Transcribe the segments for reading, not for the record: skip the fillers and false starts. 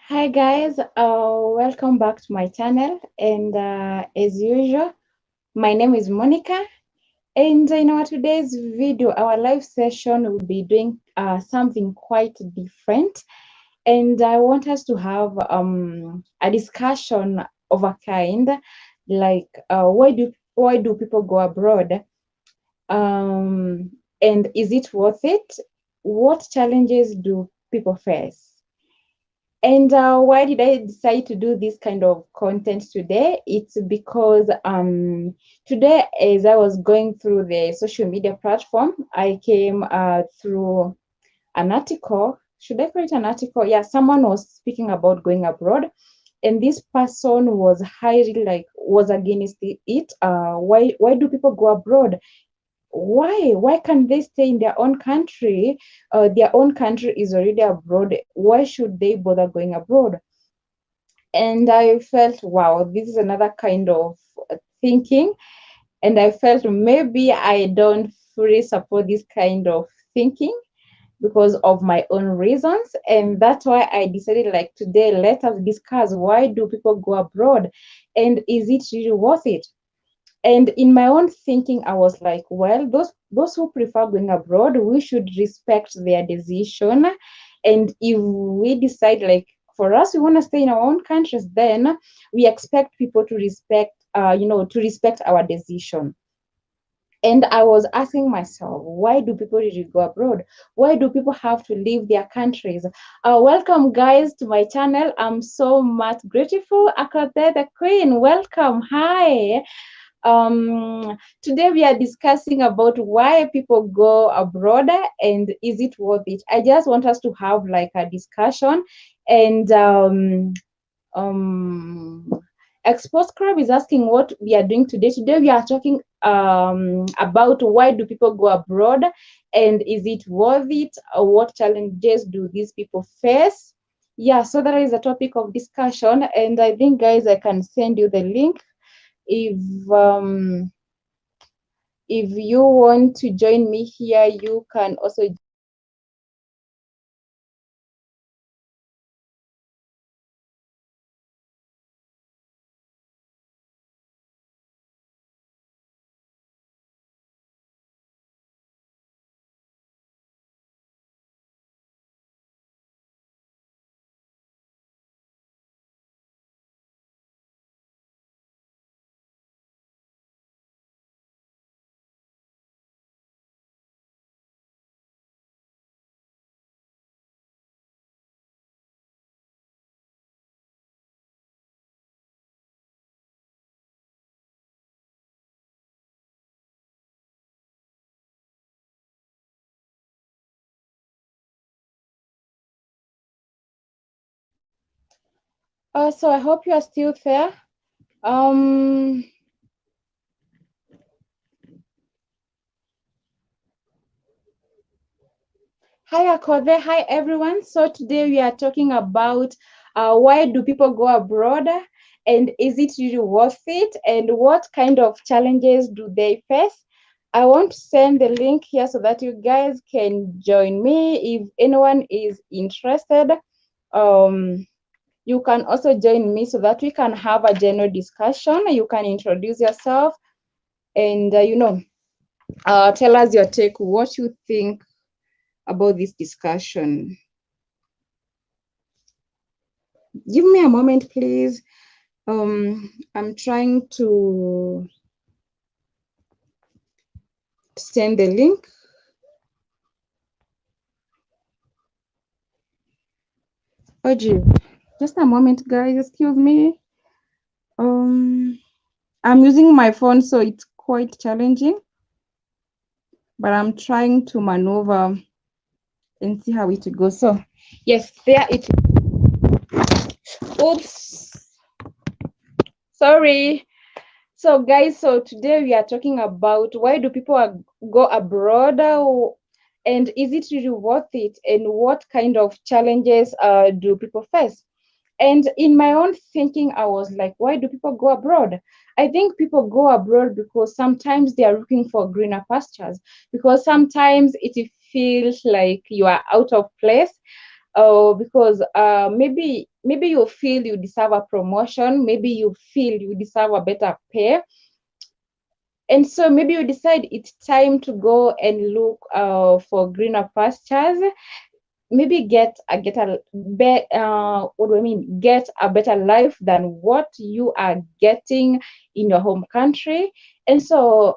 Hi guys, welcome back to my channel, and as usual, my name is Monica, and in our today's video, our live session will be doing something quite different, and I want us to have a discussion of a kind, like why do people go abroad, and is it worth it? What challenges do people face? And why did I decide to do this kind of content today? It's because today, as I was going through the social media platform, I came through an article. Should I call it an article? Yeah, someone was speaking about going abroad, and this person was highly was against it. Why do people go abroad? Why can't they stay in their own country? Their own country is already abroad. Why should they bother going abroad? And I felt, wow, this is another kind of thinking. And I felt maybe I don't fully support this kind of thinking because of my own reasons. And that's why I decided, like, today, let us discuss, why do people go abroad, and is it really worth it? And in my own thinking, I was like, well, those who prefer going abroad, we should respect their decision. And if we decide, like, for us, we want to stay in our own countries, then we expect people to respect, to respect our decision. And I was asking myself, why do people really go abroad? Why do people have to leave their countries? Welcome, guys, to my channel. I'm so much grateful. Akate the Queen, welcome. Hi. Today we are discussing about why people go abroad and is it worth it. I just want us to have like a discussion, and Export Crab is asking what we are doing today. Today we are talking about why do people go abroad and is it worth it, or what challenges do these people face. Yeah, so that is a topic of discussion, and I think, guys, I can send you the link if um if you want to join me here. You can also so I hope you are still there. um Hi, Akode. Hi, everyone. So today we are talking about why do people go abroad, and is it really worth it, and what kind of challenges do they face? I want to send the link here so that you guys can join me. If anyone is interested, um, you can also join me so that we can have a general discussion. You can introduce yourself and, tell us your take, what you think about this discussion. Give me a moment, please. I'm trying to send the link. Oh, gee, just a moment, guys. Excuse me. I'm using my phone, so it's quite challenging, but I'm trying to maneuver and see how it goes. So, yes, there it is. Oops. Sorry. So, guys, so today we are talking about why do people go abroad, and is it really worth it, and what kind of challenges do people face? And in my own thinking, I was like, why do people go abroad? I think people go abroad because sometimes they are looking for greener pastures, because sometimes it feels like you are out of place, because maybe maybe you feel you deserve a promotion, maybe you feel you deserve a better pay, and so maybe you decide it's time to go and look for greener pastures, maybe what do I mean? Get a better life than what you are getting in your home country. And so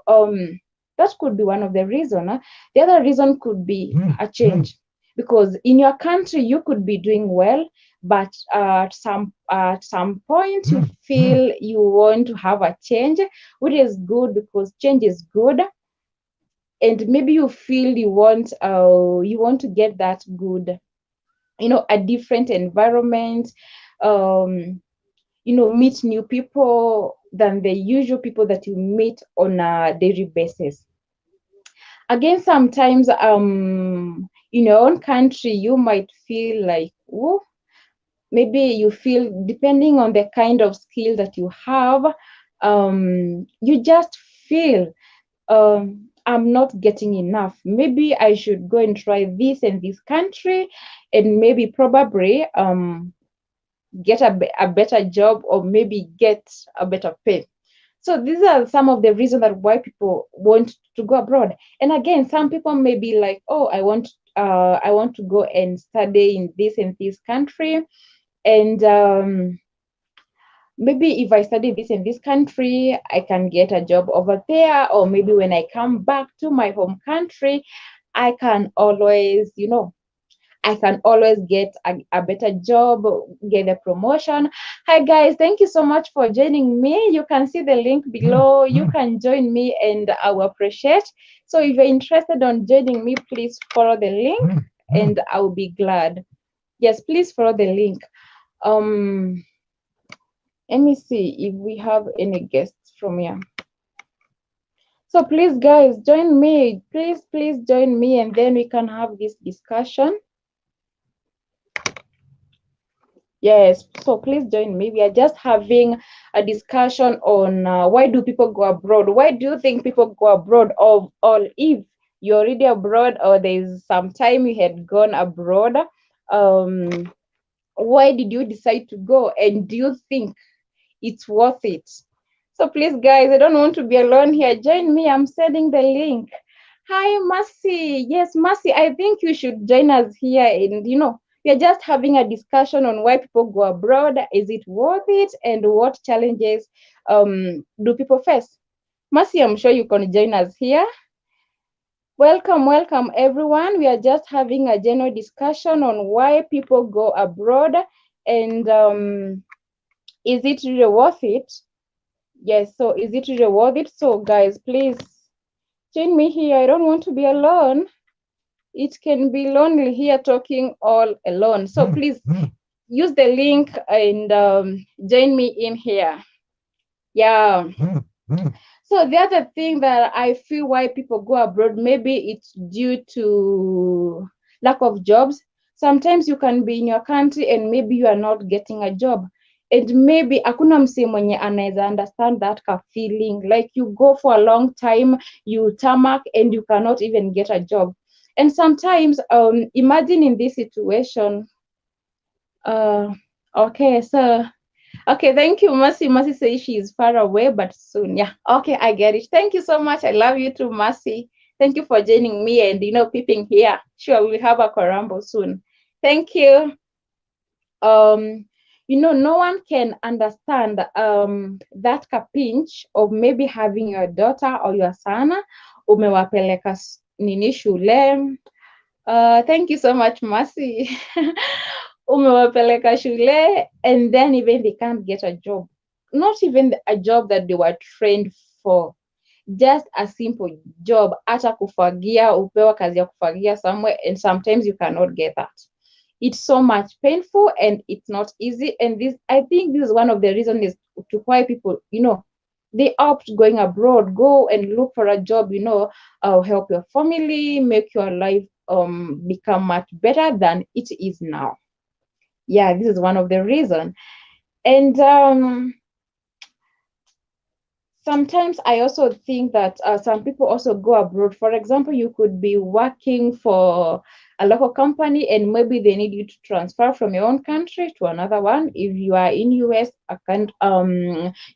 that could be one of the reasons. The other reason could be a change, because in your country you could be doing well, but at some point you feel you want to have a change, which is good because change is good. And maybe you feel you want to get that good, a different environment, um, meet new people than the usual people that you meet on a daily basis. Again, sometimes in your own country, you might feel like, oh, maybe you feel, depending on the kind of skill that you have, you just feel, I'm not getting enough. Maybe I should go and try this in this country, and maybe probably get a better job, or maybe get a better pay. So these are some of the reasons that why people want to go abroad. And again, some people may be like, oh, I want to go and study in this country, and maybe if I study this in this country, I can get a job over there, or maybe when I come back to my home country, I can always, get a better job, get a promotion. Hi guys, thank you so much for joining me. You can see the link below. You can join me and I will appreciate. So if you're interested on joining me, please follow the link and I will be glad. Yes, please follow the link. Let me see if we have any guests from here. So please, guys, join me. Please join me, and then we can have this discussion. Yes, so please join me. We are just having a discussion on why do people go abroad? Why do you think people go abroad? Or if you're already abroad, or there's some time you had gone abroad, why did you decide to go? And do you think it's worth it? So please, guys, I don't want to be alone here. Join me. I'm sending the link. Hi, Mercy. Yes, Mercy, I think you should join us here. And, we are just having a discussion on why people go abroad. Is it worth it? And what challenges do people face? Mercy, I'm sure you can join us here. Welcome, everyone. We are just having a general discussion on why people go abroad, and is it really worth it? Yes, so is it really worth it? So guys, please join me here. I don't want to be alone. It can be lonely here talking all alone. So please use the link and join me in here. Yeah. So the other thing that I feel why people go abroad, maybe it's due to lack of jobs. Sometimes you can be in your country and maybe you are not getting a job. And maybe hakuna msee mwenye anaweza understand that ka feeling. Like you go for a long time, you tarmac and you cannot even get a job. And sometimes, imagine in this situation, okay, so okay, thank you, Mercy. Mercy says she is far away, but soon. Yeah, okay, I get it. Thank you so much. I love you too, Mercy. Thank you for joining me and, peeping here. Sure, we'll have a Korambo soon. Thank you. No one can understand that pinch of maybe having your daughter or your son, umewapeleka nini shule. Thank you so much, Mercy. Umewapeleka shule, and then even they can't get a job. Not even a job that they were trained for. Just a simple job. Hata kufagia, upewa kazi ya kufagia somewhere, and sometimes you cannot get that. It's so much painful and it's not easy. And I think this is one of the reasons to why people, they opt going abroad. Go and look for a job, help your family, make your life become much better than it is now. Yeah, this is one of the reasons. And Sometimes I also think that some people also go abroad. For example, you could be working for a local company and maybe they need you to transfer from your own country to another one. If you are in US,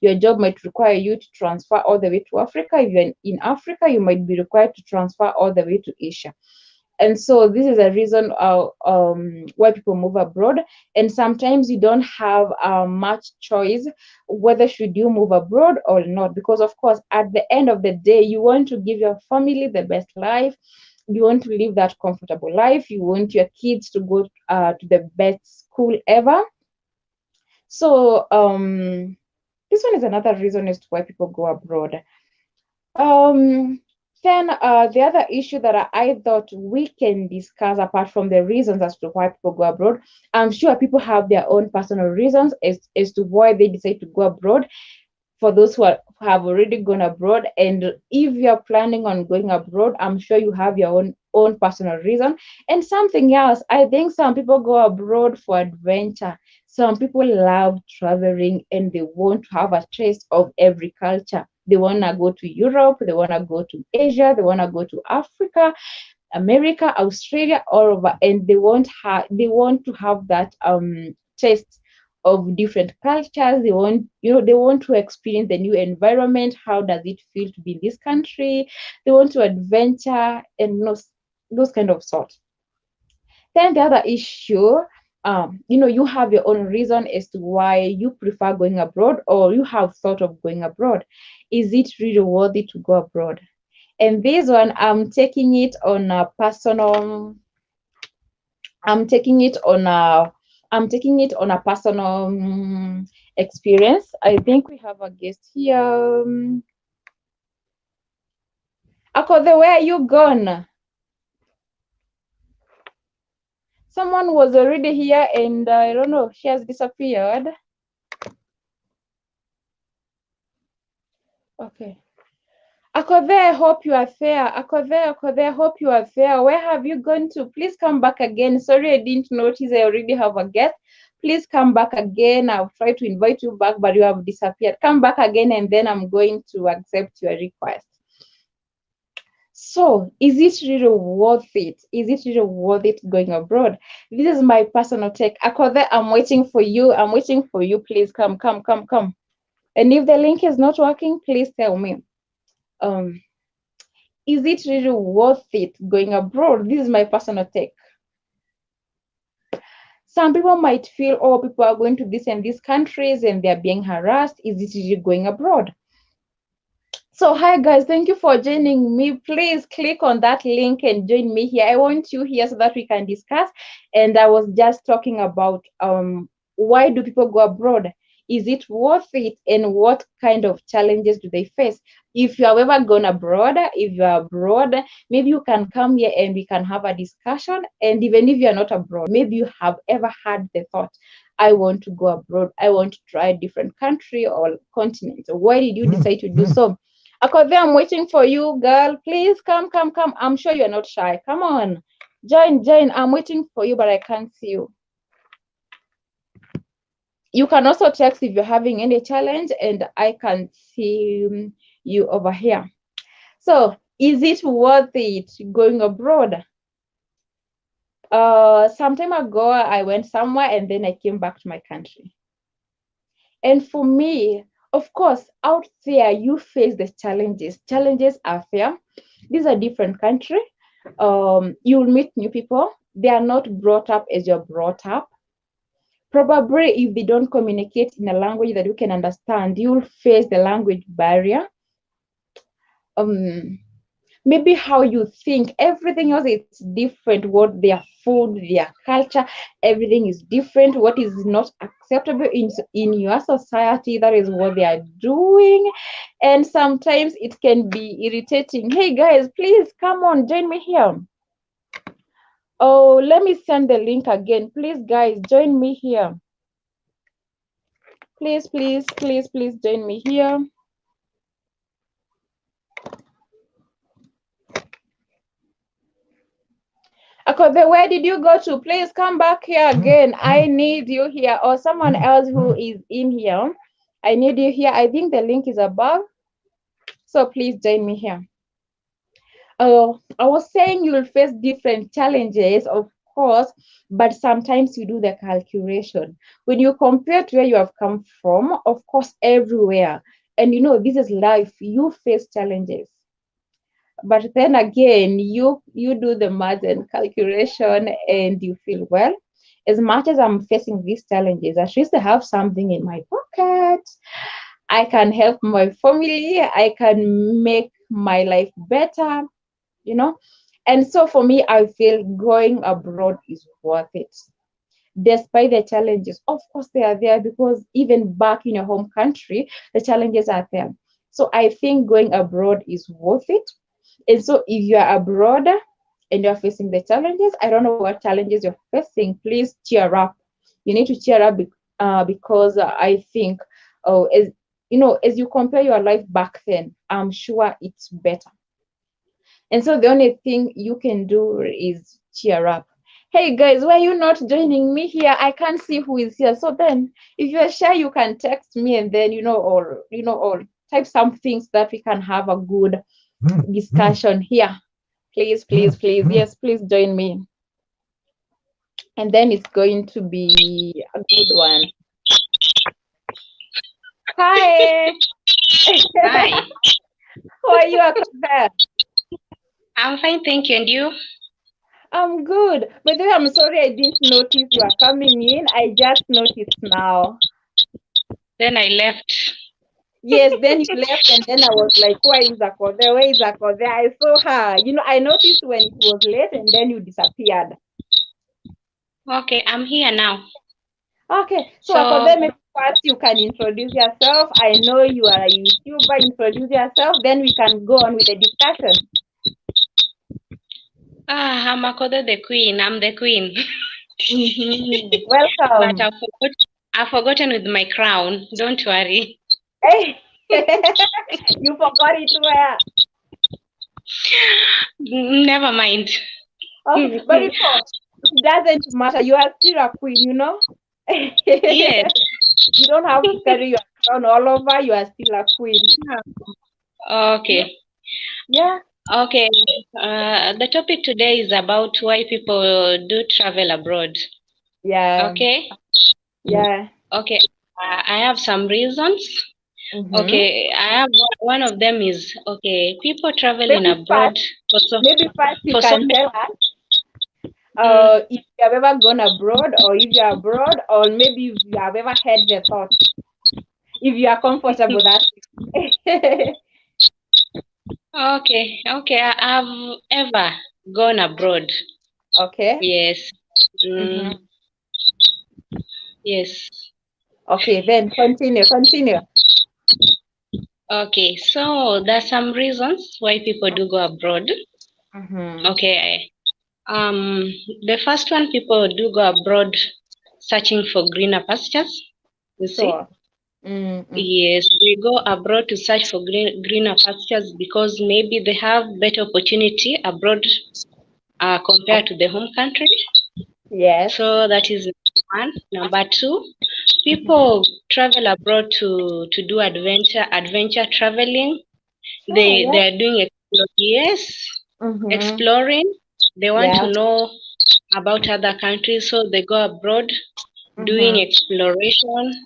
your job might require you to transfer all the way to Africa. If you're in Africa, you might be required to transfer all the way to Asia. And so this is a reason why people move abroad. And sometimes you don't have much choice whether should you move abroad or not, because of course at the end of the day you want to give your family the best life, you want to live that comfortable life, you want your kids to go to the best school ever. So this one is another reason as to why people go abroad. um then the other issue that I thought we can discuss, apart from the reasons as to why people go abroad, I'm sure people have their own personal reasons as to why they decide to go abroad. For those who have already gone abroad, and if you're planning on going abroad, I'm sure you have your own personal reason. And something else, I think some people go abroad for adventure. Some people love traveling and they want to have a taste of every culture. They want to go to Europe, they want to go to Asia, they want to go to Africa, America, Australia, all over, and they want to have that taste of different cultures. They want to experience the new environment. How does it feel to be in this country? They want to adventure and those kind of sort. Then the other issue, you have your own reason as to why you prefer going abroad or you have thought of going abroad. Is it really worthy to go abroad? And this one, I'm taking it on a personal experience. I think we have a guest here. Akode, where are you gone? Someone was already here and I don't know, she has disappeared. Okay. Akode, I hope you are there. Akode, I hope you are there. Where have you gone to? Please come back again. Sorry, I didn't notice I already have a guest. Please come back again. I'll try to invite you back, but you have disappeared. Come back again and then I'm going to accept your request. So, is it really worth it? Is it really worth it going abroad? This is my personal take. Akode, I'm waiting for you. I'm waiting for you. Please come, come, come, come. And if the link is not working, please tell me. Is it really worth it going abroad? This is my personal take. Some people might feel, oh, people are going to this and these countries and they're being harassed. Is it really going abroad? So hi guys, thank you for joining me. Please click on that link and join me here. I want you here so that we can discuss. And I was just talking about why do people go abroad? Is it worth it, and what kind of challenges do they face? If you have ever gone abroad, if you are abroad, maybe you can come here and we can have a discussion. And even if you are not abroad, maybe you have ever had the thought, I want to go abroad, I want to try a different country or continent. Why did you decide to do so? Akode, I'm waiting for you, girl. Please come, come, come. I'm sure you're not shy. Come on. Join, join. I'm waiting for you, but I can't see you. You can also text if you're having any challenge, and I can see you over here. So, is it worth it going abroad? Some time ago, I went somewhere and then I came back to my country. And for me, of course, out there, you face the challenges. Challenges are there. These are different country. You'll meet new people. They are not brought up as you're brought up. Probably if they don't communicate in a language that you can understand, you'll face the language barrier. Maybe how you think, everything else is different. What their food, their culture, everything is different. What is not acceptable in your society, that is what they are doing. And sometimes it can be irritating. Hey guys, please come on, join me here. Oh, let me send the link again. Please guys, join me here. Please, please, please, please join me here. Akode, where did you go to? Please come back here again. I need you here, or someone else who is in here. I need you here. I think the link is above. So please join me here. I was saying you will face different challenges, of course, but sometimes you do the calculation. When you compare to where you have come from, of course, everywhere, and this is life, you face challenges. But then again, you do the math and calculation, and you feel, well, as much as I'm facing these challenges, at least I have something in my pocket. I can help my family. I can make my life better, you know. And so for me, I feel going abroad is worth it. Despite the challenges, of course, they are there, because even back in your home country, the challenges are there. So I think going abroad is worth it. And so if you are abroad and you're facing the challenges, I don't know what challenges you're facing, please cheer up. You need to cheer up, because I think, as you compare your life back then, I'm sure it's better. And so the only thing you can do is cheer up. Hey guys, why are you not joining me here? I can't see who is here. So then, if you're shy, you can text me, and then or type some things that we can have a good discussion here. Please, please, please. Yes, please join me. And then it's going to be a good one. Hi. Hi. How are you out there? I'm fine, thank you. And you? I'm good. By the way, I'm sorry I didn't notice you are coming in. I just noticed now. Then I left. Yes, then you left, and then I was like, where is Akode? Where is Akode? I saw her. I noticed when it was late, and then you disappeared. Okay, I'm here now. Okay, so So, Akode, maybe first you can introduce yourself. I know you are a YouTuber. Introduce yourself, then we can go on with the discussion. I'm Akodo the queen. I'm the queen. But Welcome. I've forgotten with my crown. Don't worry. Hey, you forgot it where? Never mind. Okay, but it doesn't matter. You are still a queen, Yes. You don't have to carry your crown all over. You are still a queen. Okay. Yeah. Okay. The topic today is about why people do travel abroad. Yeah. Okay. Yeah. Okay. I have some reasons. Mm-hmm. Okay, I have one of them is okay. People traveling Maybe abroad first, for so maybe first you for so can tell us mm, if you have ever gone abroad, or if you're abroad, or maybe if you have ever had the thought, if you are comfortable that. okay. I've ever gone abroad. Okay. Yes. Mm-hmm. Mm, yes. Okay, then continue. Okay. So there's some reasons why people do go abroad. Mm-hmm. Okay. The first one, people do go abroad searching for greener pastures. You see. Sure. Mm-hmm. Yes, they go abroad to search for greener pastures because maybe they have better opportunity abroad compared to the home country. Yes. So that is one. Number two, Mm-hmm. people travel abroad to do adventure traveling. Sure, They yeah. are doing yes, Mm-hmm. exploring. They want to Yeah. know about other countries, so they go abroad doing Mm-hmm. exploration.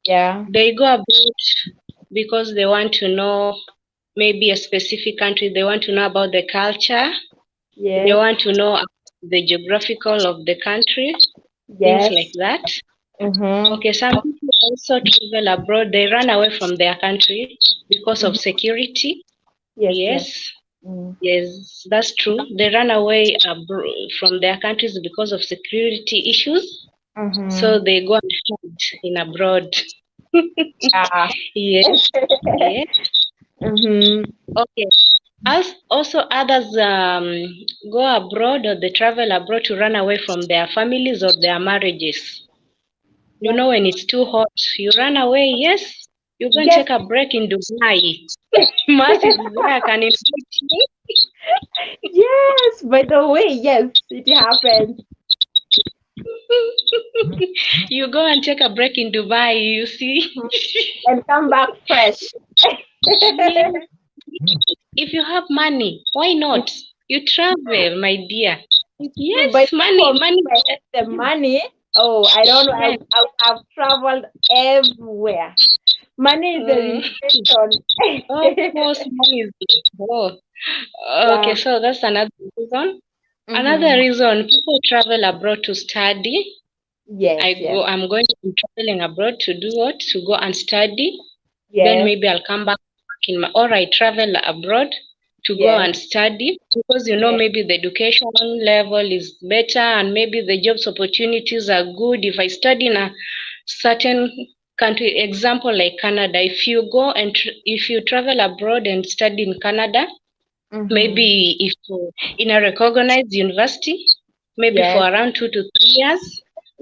Yeah. They go abroad because they want to know maybe a specific country. They want to know about the culture. They Yes. want to know the geographical of the country, things like Yes. that. Mm-hmm. Okay, some people also travel abroad. They run away from their country because of Mm-hmm. security. Yes, yes. Yes, Mm. yes, that's true. They run away from their countries because of security issues. So Mm-hmm. they go and hide in abroad. Yeah. Yes, yes. Mm-hmm. Okay. As also others go abroad or they travel abroad to run away from their families or their marriages. You Yeah. know, when it's too hot, you run away. Yes, you go and Yes. take a break in Dubai. Mars is there, can invite you. Yes. By the way, yes, it happened. You go and take a break in Dubai, you see. Mhm. And come back fresh. Yes, If you have money, why not? You travel, my dear. It's true, but Yes, for money, me, money. if I had the money, oh, I don't know, Yes. I would have traveled everywhere. Money is a Mm. limitation. Of course, money is oh. Okay, Yeah. so that's another reason. Another Mm-hmm. reason people travel abroad to study. Yes, yes, I'm traveling abroad to do what? To go and study. Then yes, maybe I'll come back in my, or I travel abroad to go yes, and study because yes. maybe the education level is better and maybe the jobs opportunities are good. If I study in a certain country, example like Canada, if you go and if you travel abroad and study in Canada, Mm-hmm. maybe if in a recognized university, maybe for Yes, around 2 to 3 years.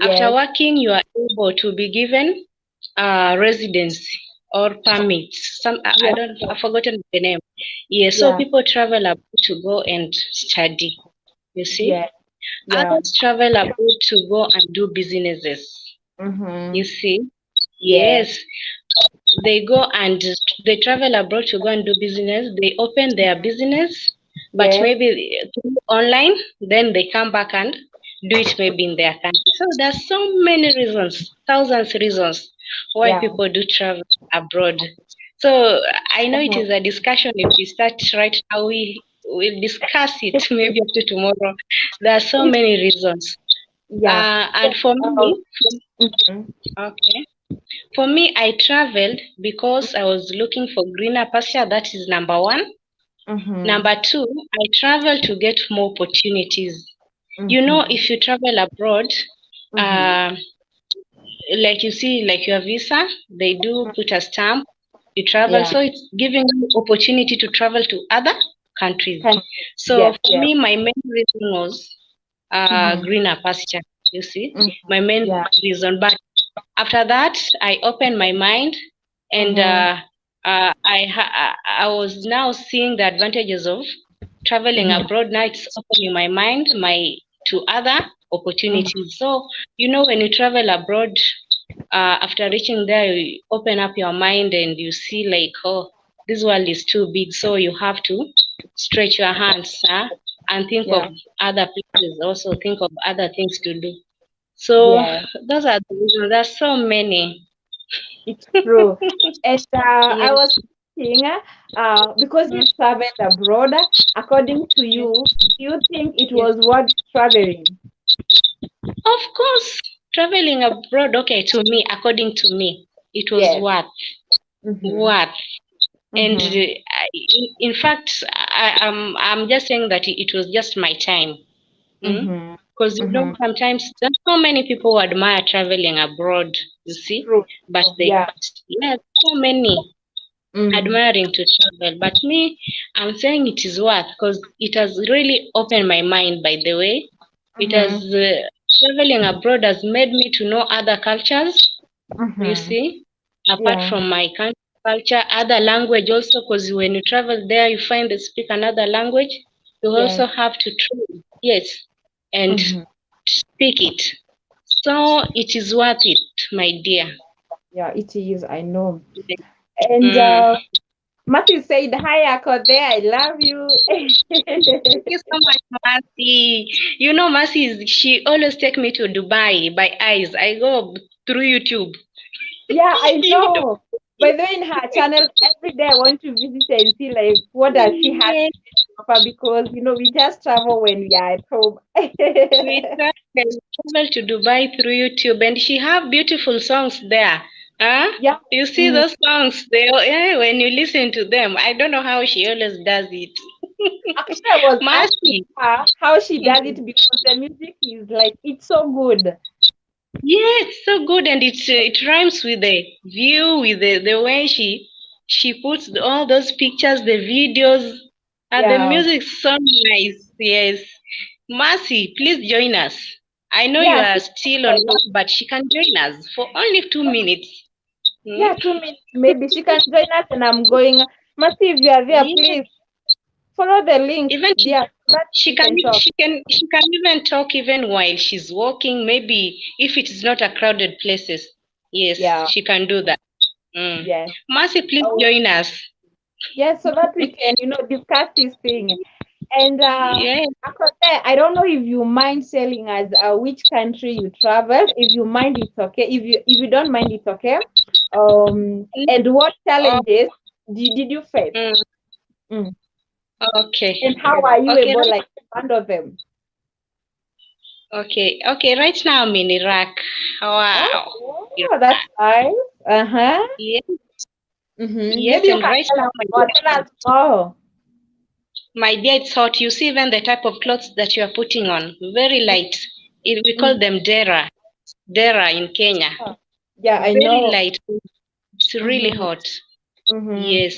After yes. working, you are able to be given residency or permits. Some I Yeah, don't I've forgotten the name. Yeah, so yeah, people travel abroad to go and study. You yeah, see, yeah. others travel abroad to go and do businesses. You Mm-hmm. see, Yes. yes, they go and they travel abroad to go and do business. They open their business, but Yes. maybe through online. Then they come back and do it maybe in their country. So there's so many reasons, thousands reasons why Yeah. people do travel abroad. So I know it Uh-huh. is a discussion. If we start right now, we will discuss it maybe up to tomorrow. There are so It's, many reasons. yeah. And for Um, me, mhm, okay. For me, I traveled because I was looking for greener pasture. That is number one. mhm, Number two, I traveled to get more opportunities. mhm, If you travel abroad, mhm, uh, like you see, like your visa, they do put a stamp. You travel, yeah. so it's giving you opportunity to travel to other countries. Can, So yes, for yes. me, my main reason was Mhm, greener pasture. You see, mhm, my main yeah. reason. But after that, I opened my mind, and Mhm, I was now seeing the advantages of traveling mhm, abroad. Now it's opening my mind, my to other mhm, opportunities. So when you travel abroad, after reaching there, you open up your mind and you see like, oh, this world is too big. So you have to stretch your hands, and think of yeah. other places. Also think of other things to do. So Yes, those are the reasons. There's so many. it's true. And I Yes, was thinking, because you traveled abroad, according to yes, you, do you think it yes. was worth traveling? Of course, traveling abroad. Okay, to me, according to me, it was Yes. worth, Mm-hmm. worth. And Mm-hmm. in fact, I'm just saying that it was just my time. Mm-hmm. Because Mm-hmm. sometimes there's so many people who admire traveling abroad. You see, True. but True. Yeah. yeah, so many Mm. admiring to travel. But me, I'm saying it is worth because it has really opened my mind. By the way, it has Mm-hmm. traveling abroad has made me to know other cultures. You Mm-hmm. see, apart Yeah. from my country culture, other language also. Because when you travel there, you find they speak another language. You Yes. also have to train, yes, and Mm-hmm. speak it. So it is worth it, my dear. Yeah, it is. I know. And Mm. Matthew said, "Hi, Ako there. I love you." Thank you so much, Mercy. Mercy she always take me to Dubai by eyes. I go through YouTube. Yeah, I You know, know. By the way, in her channel, every day I want to visit and see like what does she have yes, to offer because we just travel when we are at home. we travel to Dubai through YouTube, and she have beautiful songs there. Huh? Yeah. You see Mm. those songs? When you listen to them, I don't know how she always does it. Actually, I was asking Mercy. her how she does it because the music is like it's so good. Yeah, it's so good, and it rhymes with the view, with the way she puts all those pictures, the videos, and the Yeah. music's so nice. Yes, Mercy, please join us. I know you Yeah. are still on work, but she can join us for only 2 minutes. Hmm? Yeah, 2 minutes. Maybe she can join us and I'm going. Mercy, if you are there, Yes, please follow the link even there so that she we can can talk. she can even talk even while she's walking. Maybe if it is not a crowded places. Yes, Yeah. she can do that. Mm. Yes. Mercy, please Oh, join us. Yes, so that we can, discuss this thing. And Yeah. across there, I don't know if you mind telling us which country you traveled. If you mind, it's okay. If you don't mind, it's okay. And what Oh, challenges did you face? mm, Mm. okay. And how are you Okay, able right. like to handle them? Okay. Okay, right now I'm in Iraq. Wow. Oh, Iraq. that's nice. Uh-huh. Yes, Maybe yes, you and can right tell now, us more. Tell us more. my dear, it's hot. You see, even the type of clothes that you are putting on, very light. We call Mhm. them dera. Dera in Kenya. Yeah, I Very know. light. It's really Mm-hmm. hot. Mm-hmm. Yes.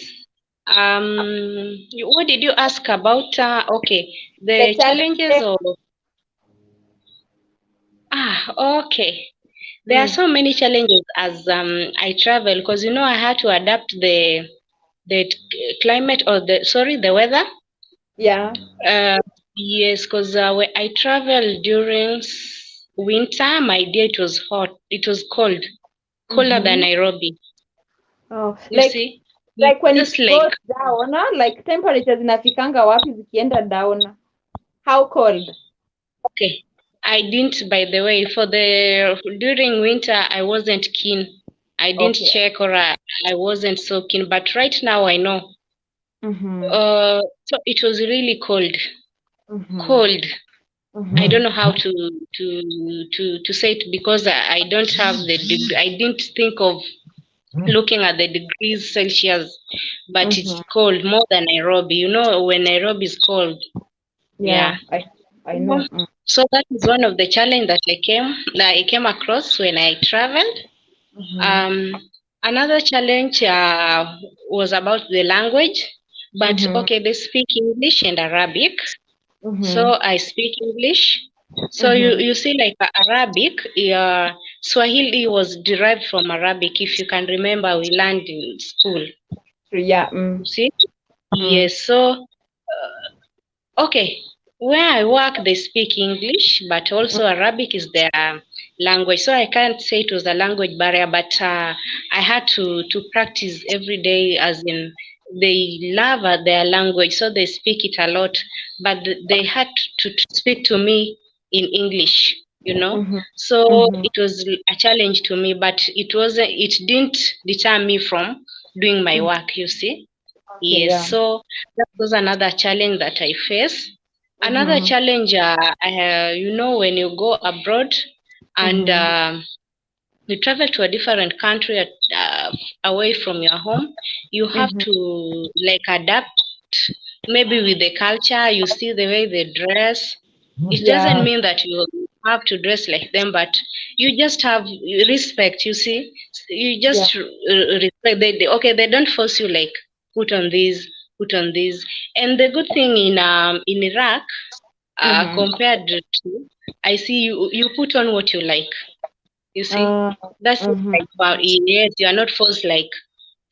What did you ask about? Okay, The the challenges challenges. of okay. There are Mm. so many challenges as I travel because I had to adapt the climate or the weather. Yeah. Uh, yes, because when I traveled during winter, my day it was hot. It was cold, colder than Mm-hmm. Nairobi. Oh, You see, like when it just like goes down, like temperatures zinafikanga wapi zikienda down? How cold? okay. I didn't, by the way, for the during winter, I wasn't keen. I didn't Okay. check or I wasn't so keen. But right now, I know. Mm-hmm. So it was really cold. Mm-hmm. Cold. I don't Mm-hmm. know how to say it because I don't have the degree. I didn't think of looking at the degrees Celsius, but Mm-hmm. it's cold more than Nairobi. When Nairobi is cold, yeah. Yeah, I know. Mm. So that is one of the challenge that I came across when I traveled. Mm-hmm. Um, Another challenge was about the language, but Mm-hmm. okay, they speak English and Arabic. Mm-hmm. So I speak English. So you, Mm-hmm. you see, like Arabic, Swahili was derived from Arabic. If you can remember, we learned in school. Yeah. You see? Mm-hmm. Yes. So okay, where I work, they speak English, but also Arabic is their language. So I can't say it was a language barrier, but I had to practice every day, as in they love their language, so they speak it a lot. But they had to speak to me in English, you know. Mm-hmm. So Mm-hmm. it was a challenge to me, but it didn't deter me from doing my Mm. work. You see. Okay. Yes, Yeah. so that was another challenge that I face. Another Mm-hmm. challenge, when you go abroad and Mm-hmm. you travel to a different country away from your home, you have Mm-hmm. to like adapt maybe with the culture. You see the way they dress. It doesn't Yeah. mean that you have to dress like them, but you just have respect. You see, you Yeah. just respect. Okay, they don't force you like put on this, put on this. And the good thing in Iraq, Mm-hmm. compared to, I see you put on what you like. You see, Uh, that's it. mm-hmm. Like, yes, you are not forced like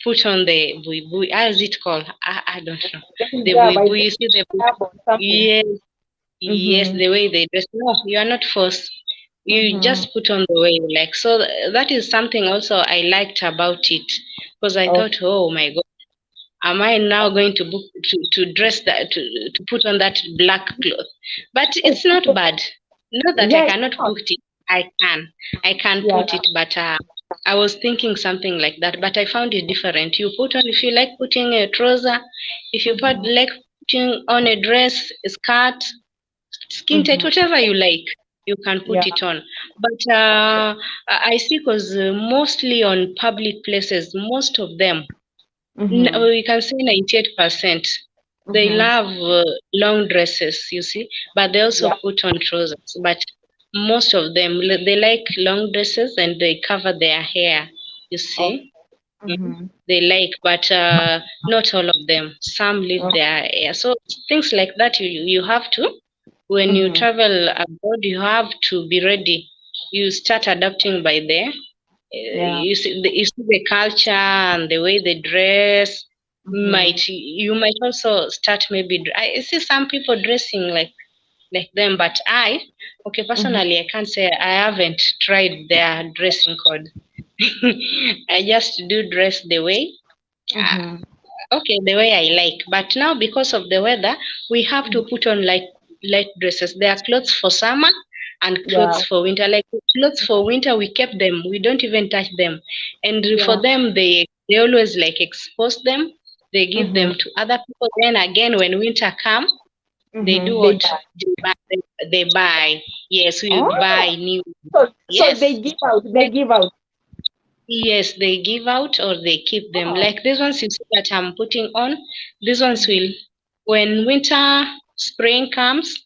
put on the bui bui. How is it called? I don't know. The Yeah, bui by bui. the You see the bui. or something. Yes, yes, Mm-hmm. the way they dress. No, you are not forced. You Mm-hmm. just put on the way you like. So that is something also I liked about it, because I Oh, thought, oh my God, am I now going to book to dress that to put on that black cloth? But it's not bad. Not that I yeah, it's cannot not. put it. I can. I can Yeah. put it, but I was thinking something like that. But I found it different. You put on, if you like putting a trouser, if you Mm-hmm. like putting on a dress, a skirt, skin tight, Mm-hmm. whatever you like, you can Yeah. put it on. But I see, because mostly on public places, most of them, Mm-hmm. we can say 98%, they Mm-hmm. love long dresses, you see, but they also Yeah. put on trousers. But most of them, they like long dresses and they cover their hair, you Okay. see. Mhm. Mm-hmm. They like, but not all of them. Some leave Okay. their hair. So things like that, you have to, when you Mm-hmm. travel abroad, you have to be ready. You start adapting by there. Yeah. You see the culture and the way they dress. Mm-hmm. You might also start maybe. I see some people dressing like them, but okay, Mm-hmm. personally, I can't say I haven't tried their dressing code. I just do dress the way. Uh, Mm-hmm. okay, the way I like. But now because of the weather, we have to put on light dresses. There are clothes for summer and Yeah. clothes for winter. Like clothes for winter, we kept them. We don't even touch them. And for Yeah. them, they always like expose them. They give Mm-hmm. them to other people. Then again, when winter come, they do Mm-hmm. They what? buy. They buy. They buy. Yes, we Oh, buy new. so Yes. they give out. They give out. Yes, they give out or they keep them. Oh. Like these ones you see that I'm putting on, these ones Mm-hmm. will, when winter, spring comes,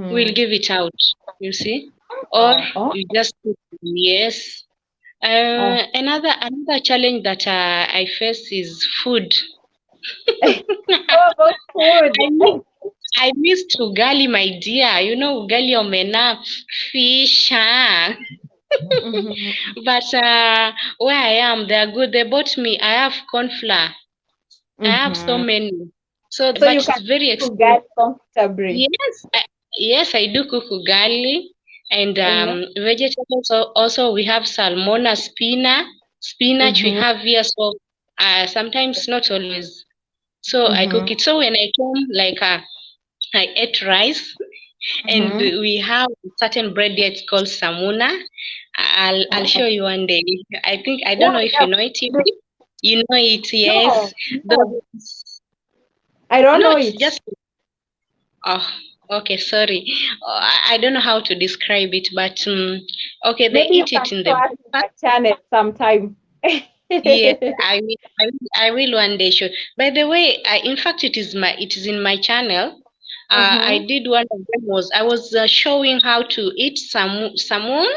we'll Mm-hmm. give it out, you see? Or Oh. Oh. you just, yes. Oh. Another challenge that I face is food. How about I miss, food? I miss ugali, my dear. You know, ugali omena, fish, Mm-hmm. but where I am, they are good. They bought me. I have corn flour. I have so Mm-hmm. many. So, So but you can it's very cook expensive. that comfortably. Yes, I do cook ugali and Uh-huh. vegetables. Also, we have salmona, spinach. We Mm-hmm. have here. So, sometimes not always. So I Mm-hmm. cook it. So when I came, like I ate rice, and Mm-hmm. we have certain bread here. It's called samuna. I'll show Oh. you one day. I don't Yeah, know if you yeah. know it. You know it, No, yes. no. Those, I don't no, know it's it. just oh, okay, sorry. I don't know how to describe it, but okay, they Maybe you eat can it in show the us in breakfast. your channel sometime. Yes, I will one day show. By the way, in fact, it is in my channel. I Mm-hmm. did one of them was I was showing how to eat salmon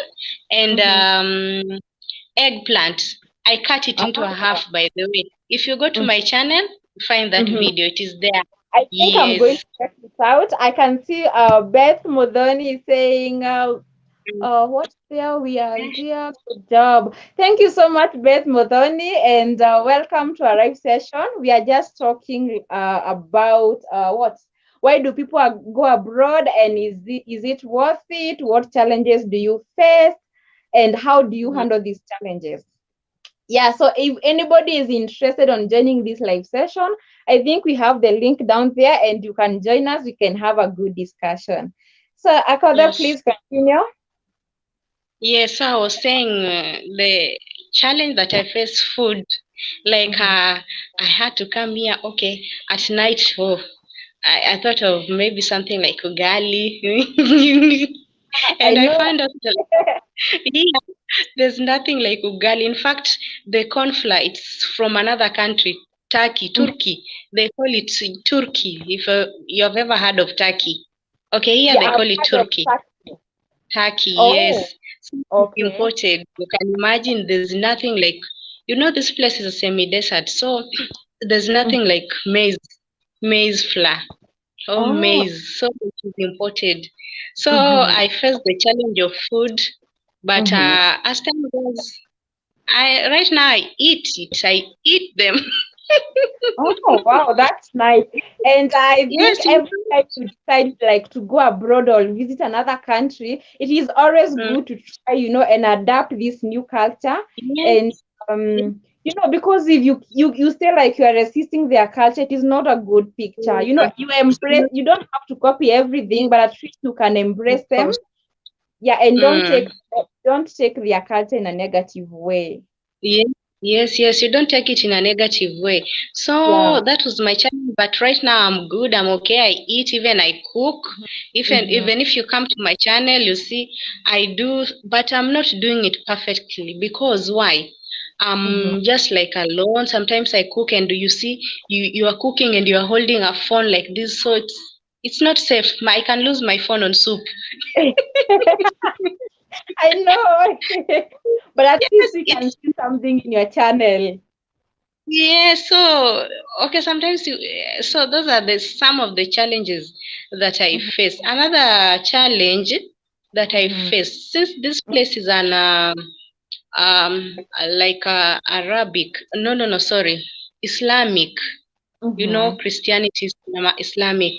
and Mm-hmm. eggplant. I cut it into a Oh. half, by the way. If you go to my channel, you find that Mm-hmm. video. It is there. I think I'm going to Yes. check this out. I can see Beth Modoni is saying, what there we are here. Good job. Thank you so much, Beth Modoni, and welcome to our live session. We are just talking about why do people go abroad, and is it worth it? What challenges do you face, and how do you handle these challenges? Yeah, so if anybody is interested on joining this live session, I think we have the link down there and you can join us. We can have a good discussion. So Akada, Yes. please continue. Yes, so I was saying the challenge that I face food, like Mm-hmm. I had to come here, okay, at night. Oh, I thought of maybe something like ugali, I and I know. found out that yeah, there's nothing like ugali. In fact, the corn flour it's from another country, Mhm. Turkey. They call it Turkey. If you have ever heard of Turkey, okay, here Yeah, they I've call it heard of Turkey. taxi. Turkey, Oh, yes. So it's okay. imported. You can imagine there's nothing like, this place is a semi-desert, so there's Mm. nothing like maize flour or Oh. maize. So it is imported. So Mm-hmm. I faced the challenge of food, but Mm-hmm. as time goes, right now I eat it. I eat them. Oh, wow, that's nice. And I think Yes, you every time you decide like to go abroad or visit another country, it is always know. good to try, and adapt this new culture. Yes, And yes, because if you stay like you are resisting their culture, it is not a good picture. You embrace, yes, you don't have to copy everything, but at least you can of embrace them. course. Yeah, and Mm. don't take their culture in a negative way. Yes, yes. You don't take it in a negative way. So Yeah. that was my challenge. But right now I'm good. I'm okay. I eat, even I cook. Mm-hmm. Even if you come to my channel, you see I do, but I'm not doing it perfectly because why? Mm-hmm. I'm just like alone. Sometimes I cook and you see you are cooking and you are holding a phone like this, so it's not safe. I can lose my phone on soup. I know. But at least Yes, we can it's see something in your channel. yeah, so okay, sometimes so those are the some of the challenges that I face. Another challenge that I Mm-hmm. face since this place is an like Arabic, no, sorry, Islamic. Mm-hmm. Christianity is Islamic.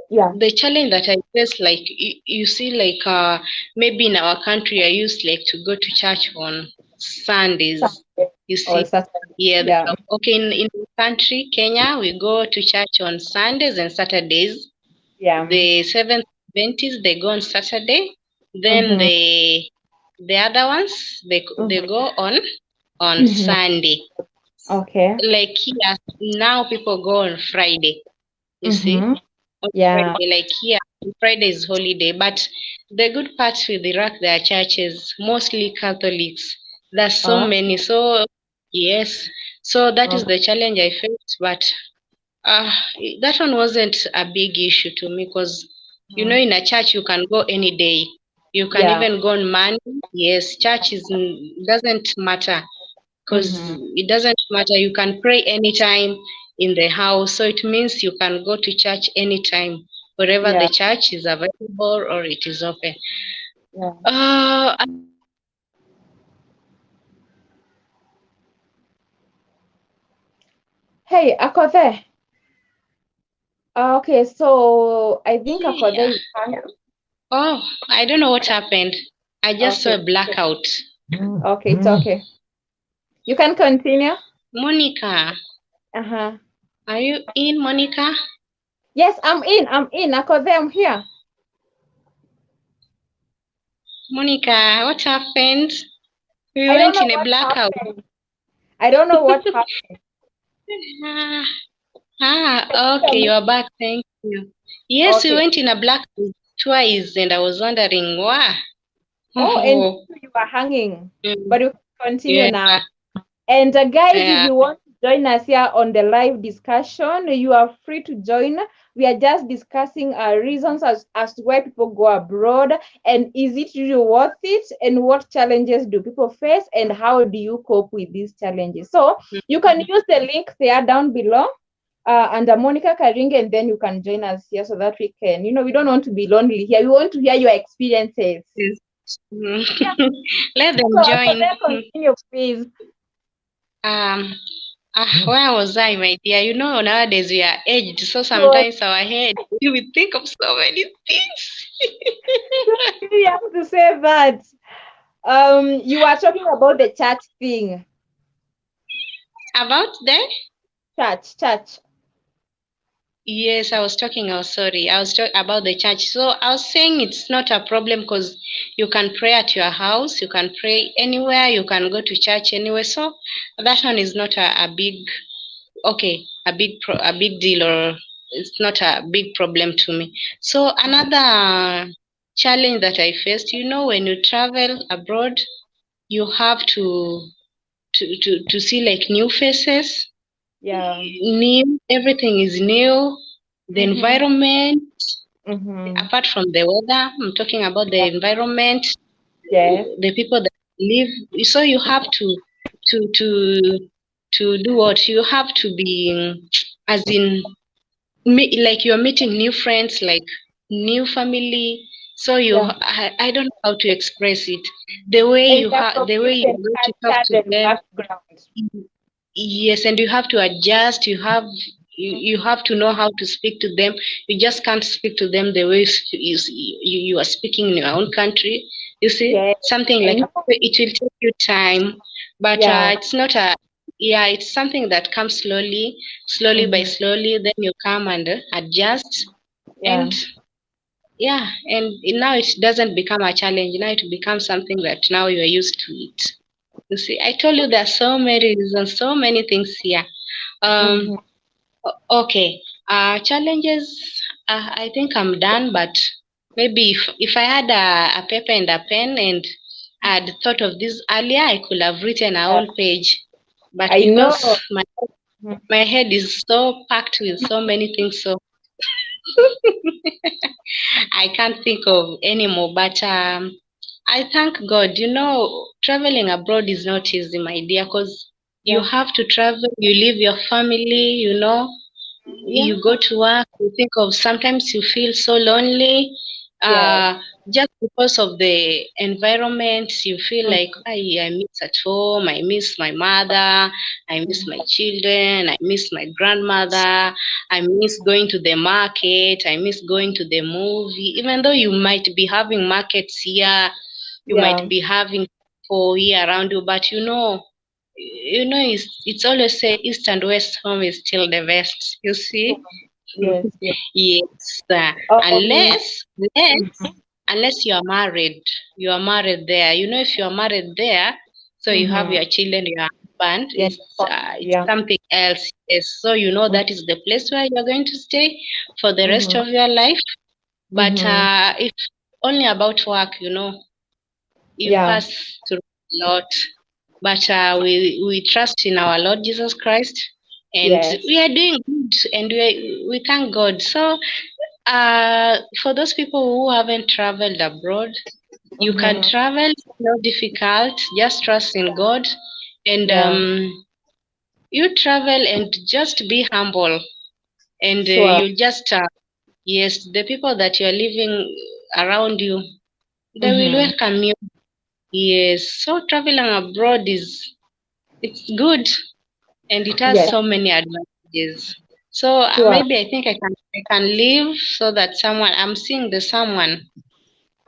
Yeah. The challenge that I face, like you see, like maybe in our country, I used like to go to church on Sundays. You Or see, Saturday. yeah. Yeah. Okay, in the country, Kenya, we go to church on Sundays and Saturdays. Yeah. The Seventh Adventists they go on Saturday. Then Mm-hmm. the other ones they Mm-hmm. go on Mm-hmm. Sunday. Okay. Like here now, people go on Friday. You see, Mm-hmm. on Yeah. Friday, like here, Friday is holiday. But the good part with Iraq, their churches mostly Catholics. There's so Oh, many. So yes, so that is oh, the challenge I faced. But uh, that one wasn't a big issue to me because, mhm. in a church you can go any day. You can Yeah. even go on Monday. Yes, church doesn't matter because Mm-hmm. it doesn't matter. You can pray anytime in the house. So it means you can go to church anytime, wherever Yeah. the church is available or it is open. Yeah. Hey, Akothe. Okay, so I think Akothe Yeah. is hanging. Oh, I don't know what happened. I just saw Okay. a blackout. Okay, it's okay. You can continue. Monica, Uh-huh. are you in, Monica? Yes, I'm in. I'm in. Akothe, I'm here. Monica, what happened? We I don't went know in a what blackout. happened. I don't know what happened. Ah, okay, you are back. Thank you. Yes, we Okay. went in a blackout twice, and I was wondering why. Oh, and Oh, you were hanging. mm, But you can continue yeah, now. And guys, if yeah. you want to join us here on the live discussion, you are free to join. We are just discussing reasons as to why people go abroad and is it really worth it and what challenges do people face and how do you cope with these challenges. So you can use the link there down below under Monica Karinga and then you can join us here so that we can, we don't want to be lonely here. We want to hear your experiences. Yes. Mm. Yeah. Let them So join. there, continue, please. Um, where was I, my dear? Nowadays we are aged, so So sometimes our head we will think of so many things. you have to say that. You are talking about the church thing. About the Church. Yes, I was talking. Oh, sorry. I was talking about the church. So I was saying it's not a problem because you can pray at your house, you can pray anywhere, you can go to church anywhere. So that one is not a big, okay, a big deal, or it's not a big problem to me. So another challenge that I faced, when you travel abroad, you have to see like new faces, Yeah. new, everything is new, the Mm-hmm. environment, Mm-hmm. apart from the weather, I'm talking about the Yeah. environment, Yes. the people that live. So you have to to to do what you have to be, as in, like you're meeting new friends, like new family. So Yeah. I don't know how to express it. The way And they're from the way different you're going to talk cultures to and them. backgrounds. Yes, and you have to adjust. You have to know how to speak to them. You just can't speak to them the way you are speaking in your own country. You see, Yes. something I like know. it will take you time, but Yeah. it's not a yeah. It's something that comes slowly, slowly by Mm-hmm. slowly. Then you come and adjust, Yeah. and yeah, and now it doesn't become a challenge. Now it becomes something that now you are used to it. You see, I told you there are so many reasons, so many things here. Mm-hmm. Okay. Challenges. I think I'm done, but maybe if I had a paper and a pen and I'd thought of this earlier, I could have written a Yeah. whole page. But I know. because my head is so packed with so many things, so I can't think of any more. But I thank God. Traveling abroad is not easy, my dear, because you Yeah. have to travel, you leave your family, Yeah. you go to work, you think of, sometimes you feel so lonely, Yes. just because of the environment. You feel like, Mm-hmm. I miss at home, I miss my mother, I miss my children, I miss my grandmother, I miss going to the market, I miss going to the movie. Even though you might be having markets here, you might Yeah. be having people here around you, but it's always say east and west home is still the best. You see? Yes, yes. Yes, Um, unless unless mhm, unless you are married there. If you are married there, so you have mhm. your children, your husband. Yes, It's yeah. something else. Yes, so that is the place where you are going to stay for the rest Mm-hmm, of your life. But mm-hmm. if only about work, you Yeah. pass through a lot. But we trust in our Lord Jesus Christ, and Yes. we are doing good, and we thank God. So for those people who haven't traveled abroad, you can Mm-hmm. travel, no difficult, just trust in God, and Yeah. you travel and just be humble, and Sure. you just yes, the people that you are living around you, they will Mm-hmm. welcome you. Yes, so traveling abroad it's good, and it has Yes. so many advantages. So Sure. maybe I can leave so that I'm seeing the someone.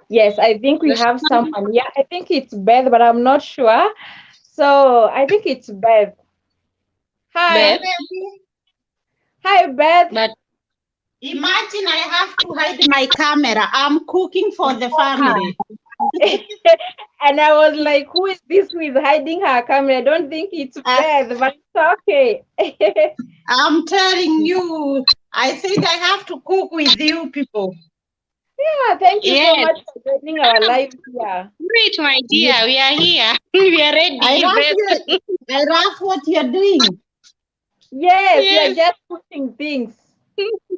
Yes, I think we The have someone, someone. Yeah, I think it's Beth, but I'm not sure. So I think it's Beth. Hi. Beth, Hi, Beth. but Imagine I have to hide my camera. I'm cooking for the family. And I was like, who is this who is hiding her camera? I don't think it's Uh, Beth, but it's okay. I'm telling you, I said I have to cook with you people. Yeah, thank you so yes, much for joining our live here. great, my You, dear. We are here. We are I ready, love Beth. you. I love what you're doing. Yes, we are Yes. just pushing things.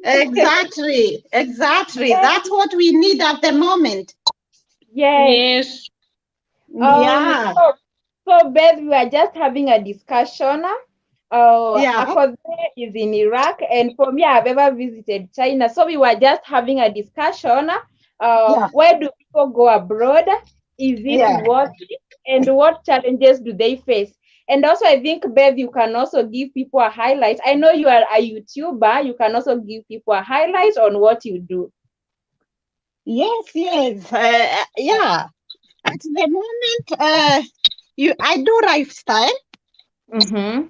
Exactly. Exactly. Yes, That's what we need at the moment. yes. Yes. Yeah. So, Beth, we are just having a discussion. Yeah. Akode is in Iraq, and for me, I've ever visited China. So we were just having a discussion. Yeah. Where do people go abroad? Is it Yeah. worth it? And what challenges do they face? And also, I think, Bev, you can also give people a highlight. I know you are a YouTuber. You can also give people a highlight on what you do. Yes, yes. Yeah. At the moment, I do lifestyle, Mm-hmm.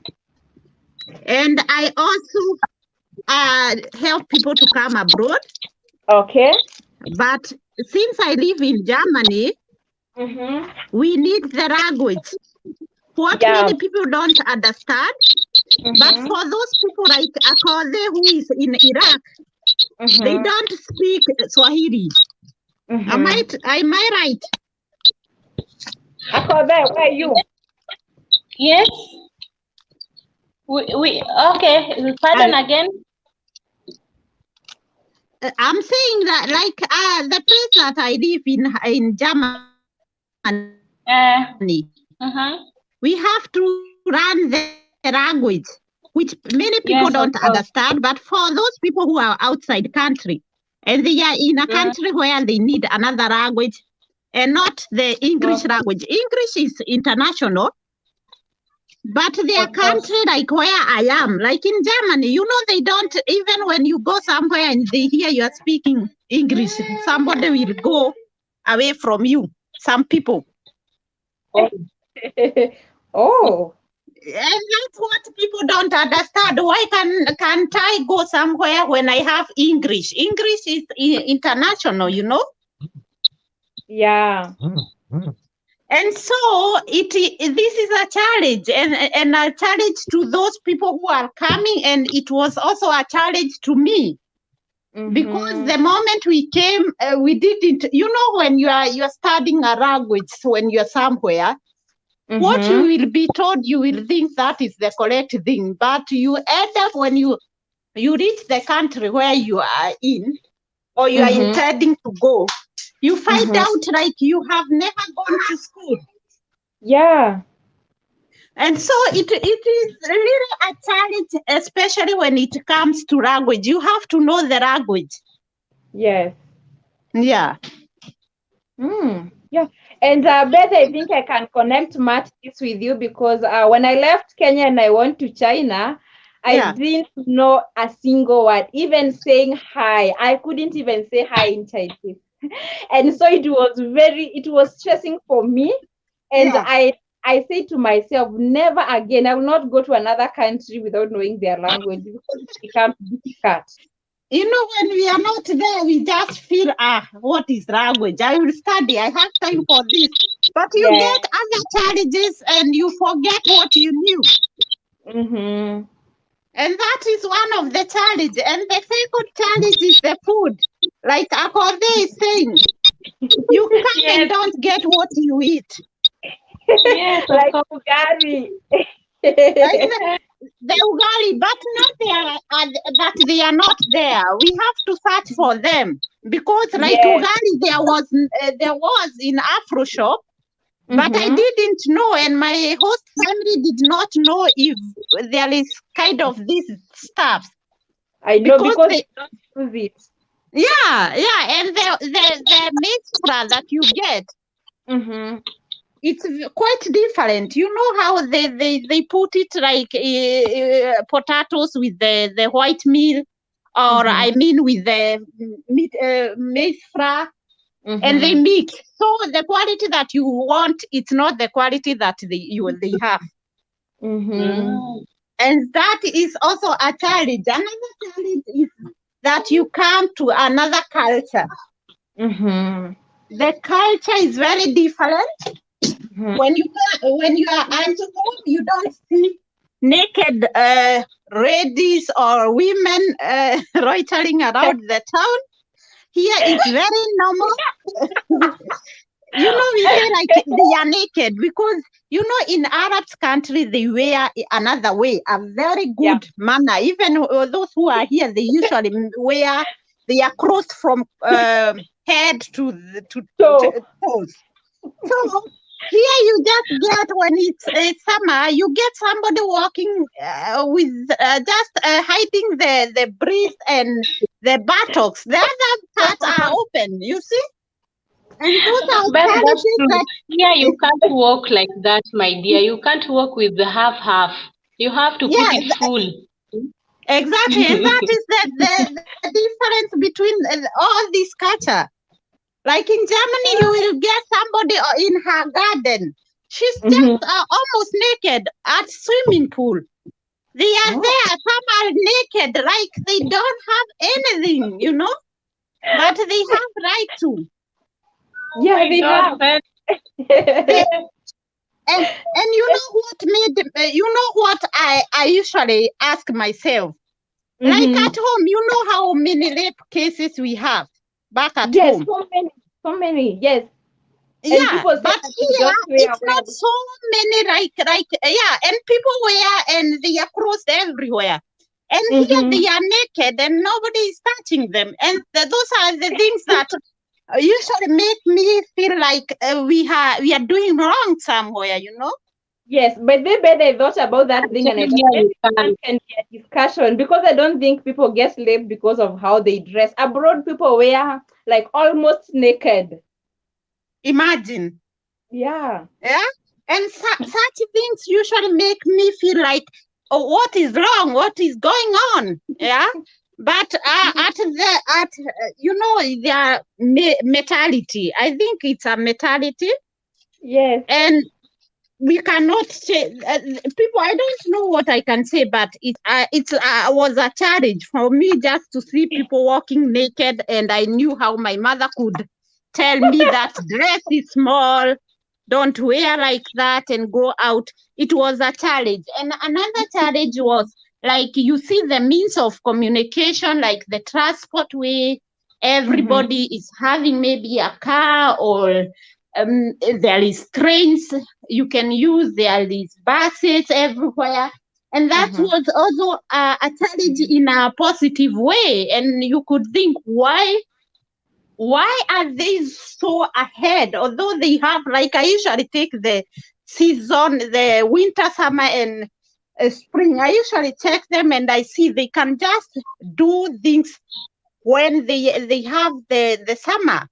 and I also help people to come abroad. Okay. But since I live in Germany, Mm-hmm. we need the language. What Yeah. many people don't understand, but Mm-hmm. for those people like Akode who is in Iraq, they Mm-hmm. don't speak Swahili. Mm-hmm. Am I right? Akode, where are you? Yes. We okay. Pardon I, again. I'm saying that like the place that I live in Germany, Uh. we have Uh-huh. to learn the language, which many people don't understand. But Yes, for of those course. people who are outside country, and they are in a country where they Mm, need another language and not the English language. okay. English is international, but their Of country, course. like where I am, like in Germany, they don't, even when you go somewhere and they hear you are speaking English, somebody will go away from you. Some people. Oh, Oh, And that's what people don't understand. Why can't I go somewhere when I have English? English is international. yeah. And so this is a challenge, and a challenge to those people who are coming, and it was also a challenge to me because Mm-hmm. the moment we came, we didn't. When you are studying a language, so when you are somewhere, what you Mm-hmm. will be told, you will think that is the correct thing, but you end up when you reach the country where you are in, or you are Mm-hmm. intending to go, you find Mm-hmm. out like you have never gone to school. Yeah. And so it is really a challenge, especially when it comes to language. You have to know the language. Yes. Yeah. Yeah. And Beth, I think I can connect much this with you because when I left Kenya and I went to China, I Yeah. didn't know a single word. Even saying hi, I couldn't even say hi in Chinese. And so it was stressing for me. And Yeah. I say to myself, never again. I will not go to another country without knowing their language because it becomes difficult. When we are not there, we just feel, what is language? I will study. I have time for this. But you Yeah. get other challenges and you forget what you knew. Mm-hmm. And that is one of the challenges. And the second challenge is the food. Like Akode is saying, you come and Yes, don't get what you eat. yes, of Like course. Ugari. Like the ugali, but not there, that they are not there. We have to search for them because, like Yes. ugali, there was in Afro shop, but I Mm-hmm. didn't know, and my host family did not know if there is kind of this stuff I know because because they, they don't use it. yeah, and the maize flour that you get, Mm-hmm. it's quite different. You know how they put it like potatoes with the white meal, or Mm-hmm. I mean with the maize flour, and they Mm-hmm. mix. So the quality that you want, it's not the quality that they have, Mm-hmm. Mm. and that is also a challenge. Another challenge is that you come to another culture. Mm-hmm. The culture is very different. Mm-hmm. When you are at home, you don't see naked ladies or women loitering around the town. Here it's very normal. We say like they are naked because in Arabs country they wear another way, a very Yeah. good manner. Even those who are here, they usually wear they are crossed from head to So toes. So here you just get when it's summer, you get somebody walking with just hiding the breast and the buttocks. The other parts are open. You see, and those are But that's challenges true. that Yeah, you can't walk like that, my dear. You can't walk with the half. You have to put yeah, it full. exactly, and that is the difference between all this culture. Like in Germany, you will get somebody in her garden. She's mm-hmm. just almost naked at swimming pool. They are Oh. there. Some are naked, like they don't have anything, but they have right to. Oh Yeah, my they God, have. man. They and you know what made what I usually ask myself. Like Mm-hmm. at home, you know how many rape cases we have back at Yes, home. so many, so many. Yes, and Yeah, people say but that they here don't wear it's not well. so many yeah, and people wear and they are crossed everywhere. And here Mm-hmm. they are naked and nobody is touching them. And those are the things that usually make me feel like we are doing wrong somewhere. Yes, but maybe I thought about that I'm thing and I telling thought you, maybe you that can. can be a discussion because I don't think people get raped because of how they dress. Abroad, people wear like almost naked. Imagine. Yeah. Yeah. And such things usually make me feel like, oh, what is wrong? What is going on? Yeah. But their mentality. I think it's a mentality, Yes. and we cannot say people. I don't know what I can say, but it was a challenge for me just to see people walking naked, and I knew how my mother could tell me that dress is small, don't wear like that and go out. It was a challenge. And another challenge was like you see the means of communication, like the transport way. Mm-hmm. Everybody is having maybe a car, or there is trains you can use, there is buses everywhere. And that Mm-hmm. was also a challenge in a positive way. And you could think, why are they so ahead? Although they have, like, I usually take the season, the winter, summer, and spring. I usually check them and I see they can just do things when they have the summer.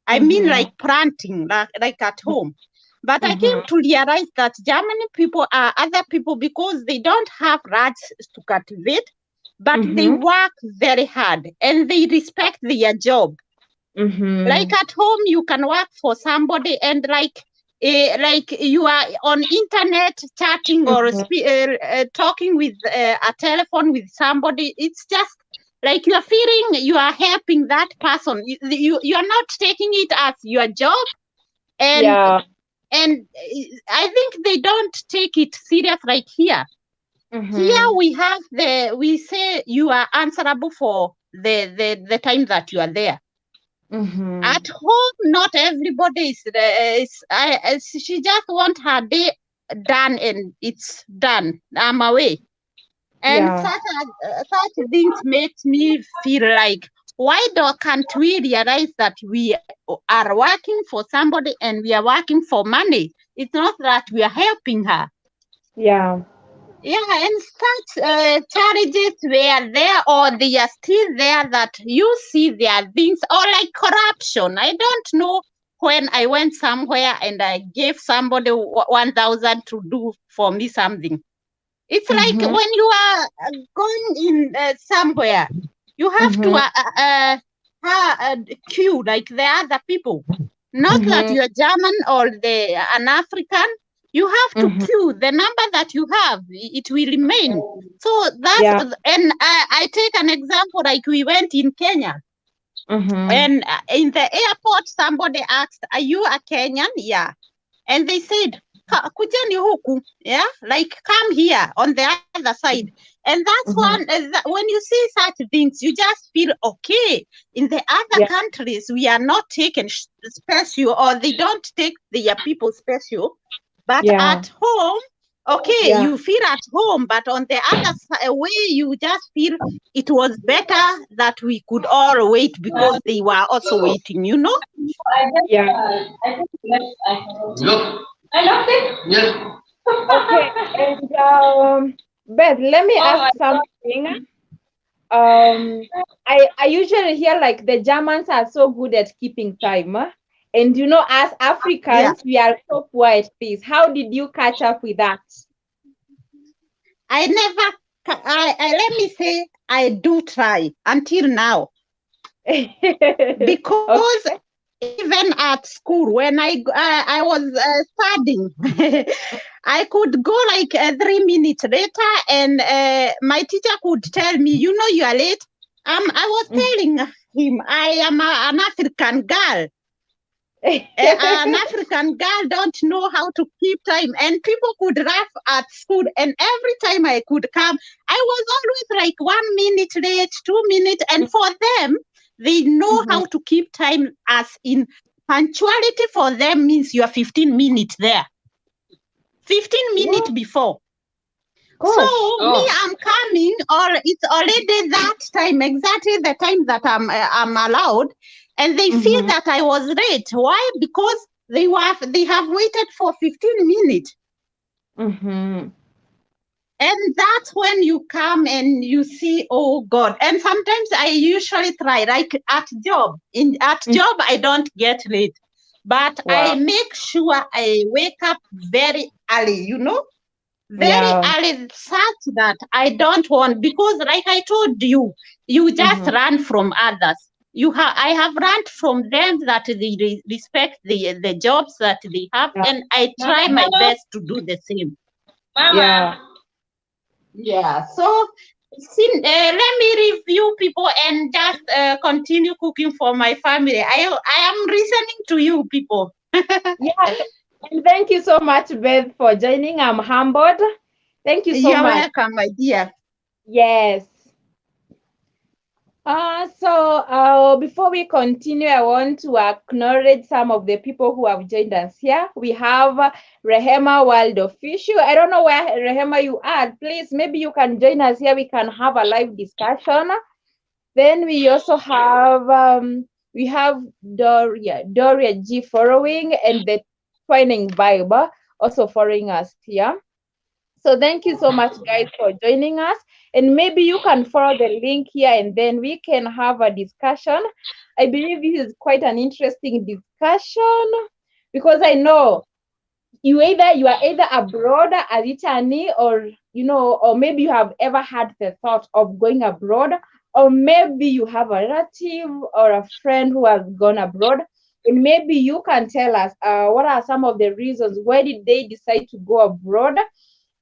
I mean, Mm-hmm. like planting, like at home. But I came Mm-hmm. to realize that German people are other people because they don't have lands to cultivate, but they Mm-hmm. work very hard and they respect their job. Mm-hmm. Like at home, you can work for somebody, and like like you are on internet chatting or talking with a telephone with somebody. It's just like you are feeling you are helping that person. You are not taking it as your job, and Yeah. I think they don't take it serious like here. Here we say you are answerable for the time that you are there. At home, not everybody she just want her day done and it's done. I'm away. And Yeah. such things makes me feel like, can't we realize that we are working for somebody and we are working for money? It's not that we are helping her. Yeah. Yeah, and such challenges were there or they are still there that you see there are things or like corruption. I don't know when I went somewhere and I gave somebody 1,000 to do for me something. It's like when you are going in somewhere, you have to queue like the other people. Not that you're German or an African. You have to queue. The number that you have, it will remain. So that's, Yeah. and I take an example like we went in Kenya. And in the airport, somebody asked, "Are you a Kenyan?" Yeah. And they said, "Kujeni huku," yeah, like come here on the other side. And that's one, when you see such things, you just feel okay. In the other Yeah. countries, we are not taken special or they don't take their people special. But Yeah. at home, okay, Yeah. you feel at home, but on the other way, you just feel it was better that we could all wait because they were also waiting, you know? Yeah. Okay. And Beth, let me ask something. I usually hear like the Germans are so good at keeping time. And you know, as Yeah. Africans, we are so poor at this. How did you catch up with that? I never, let me say, I do try until now because Okay. even at school when I was studying, I could go like 3 minutes later, and my teacher could tell me, "You know, you are late." I was telling him I am an African girl. An African girl don't know how to keep time, and people could laugh at school. And every time I could come, I was always like 1 minute late, 2 minutes, and for them, they know how to keep time. As in punctuality for them means you are 15 minutes there, 15 minutes What? before. So Gosh. me, I'm coming, or it's already that time, exactly the time that I'm allowed, and they feel that I was late. Why? Because they have waited for 15 minutes, and that's when you come and you see, oh God. And sometimes I usually try, like at job I don't get late, but I Wow. make sure I wake up very early. You know, very Yeah. early, such that I don't want, because like I told you, you just run from others. I have run from them that they respect the jobs that they have, Yeah. and I try my best to do the same. Yeah. Yeah. So let me review people and just continue cooking for my family. I am listening to you people. Yeah. And thank you so much, Beth, for joining. I'm humbled. Thank you so You're much. welcome, my dear. Yes. Before we continue, I want to acknowledge some of the people who have joined us here. We have Rehema World Official. I don't know where Rehema you are. Please, maybe you can join us here. We can have a live discussion. Then we also have Doria G following, and the Twining Bible also following us here. So thank you so much, guys, for joining us. And maybe you can follow the link here and then we can have a discussion. I believe this is quite an interesting discussion because I know you are either abroad as Itani, or or maybe you have ever had the thought of going abroad, or maybe you have a relative or a friend who has gone abroad. maybe you can tell us what are some of the reasons, why did they decide to go abroad,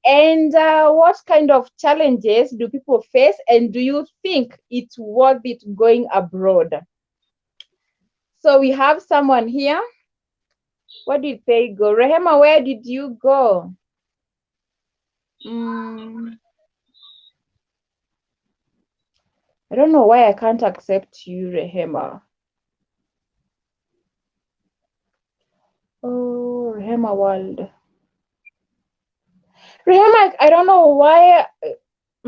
and what kind of challenges do people face, and do you think it's worth it going abroad? So we have someone here. Where did they go? Rehema, where did you go? I don't know why I can't accept you, Rehema. Oh, Rehema World. Rehema, I don't know why. I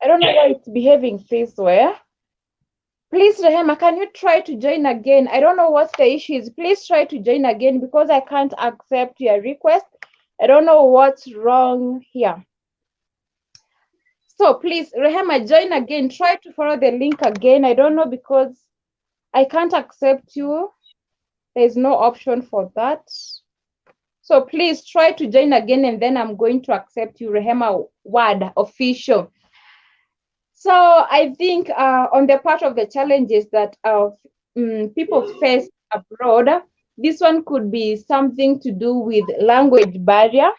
don't know why it's behaving this way. Please, Rehema, can you try to join again? I don't know what the issue is. Please try to join again because I can't accept your request. I don't know what's wrong here. So please, Rehema, join again. Try to follow the link again. I don't know because I can't accept you. There's no option for that. So please try to join again and then I'm going to accept you, Rehema Word Official. So I think on the part of the challenges that people face abroad, this one could be something to do with language barrier.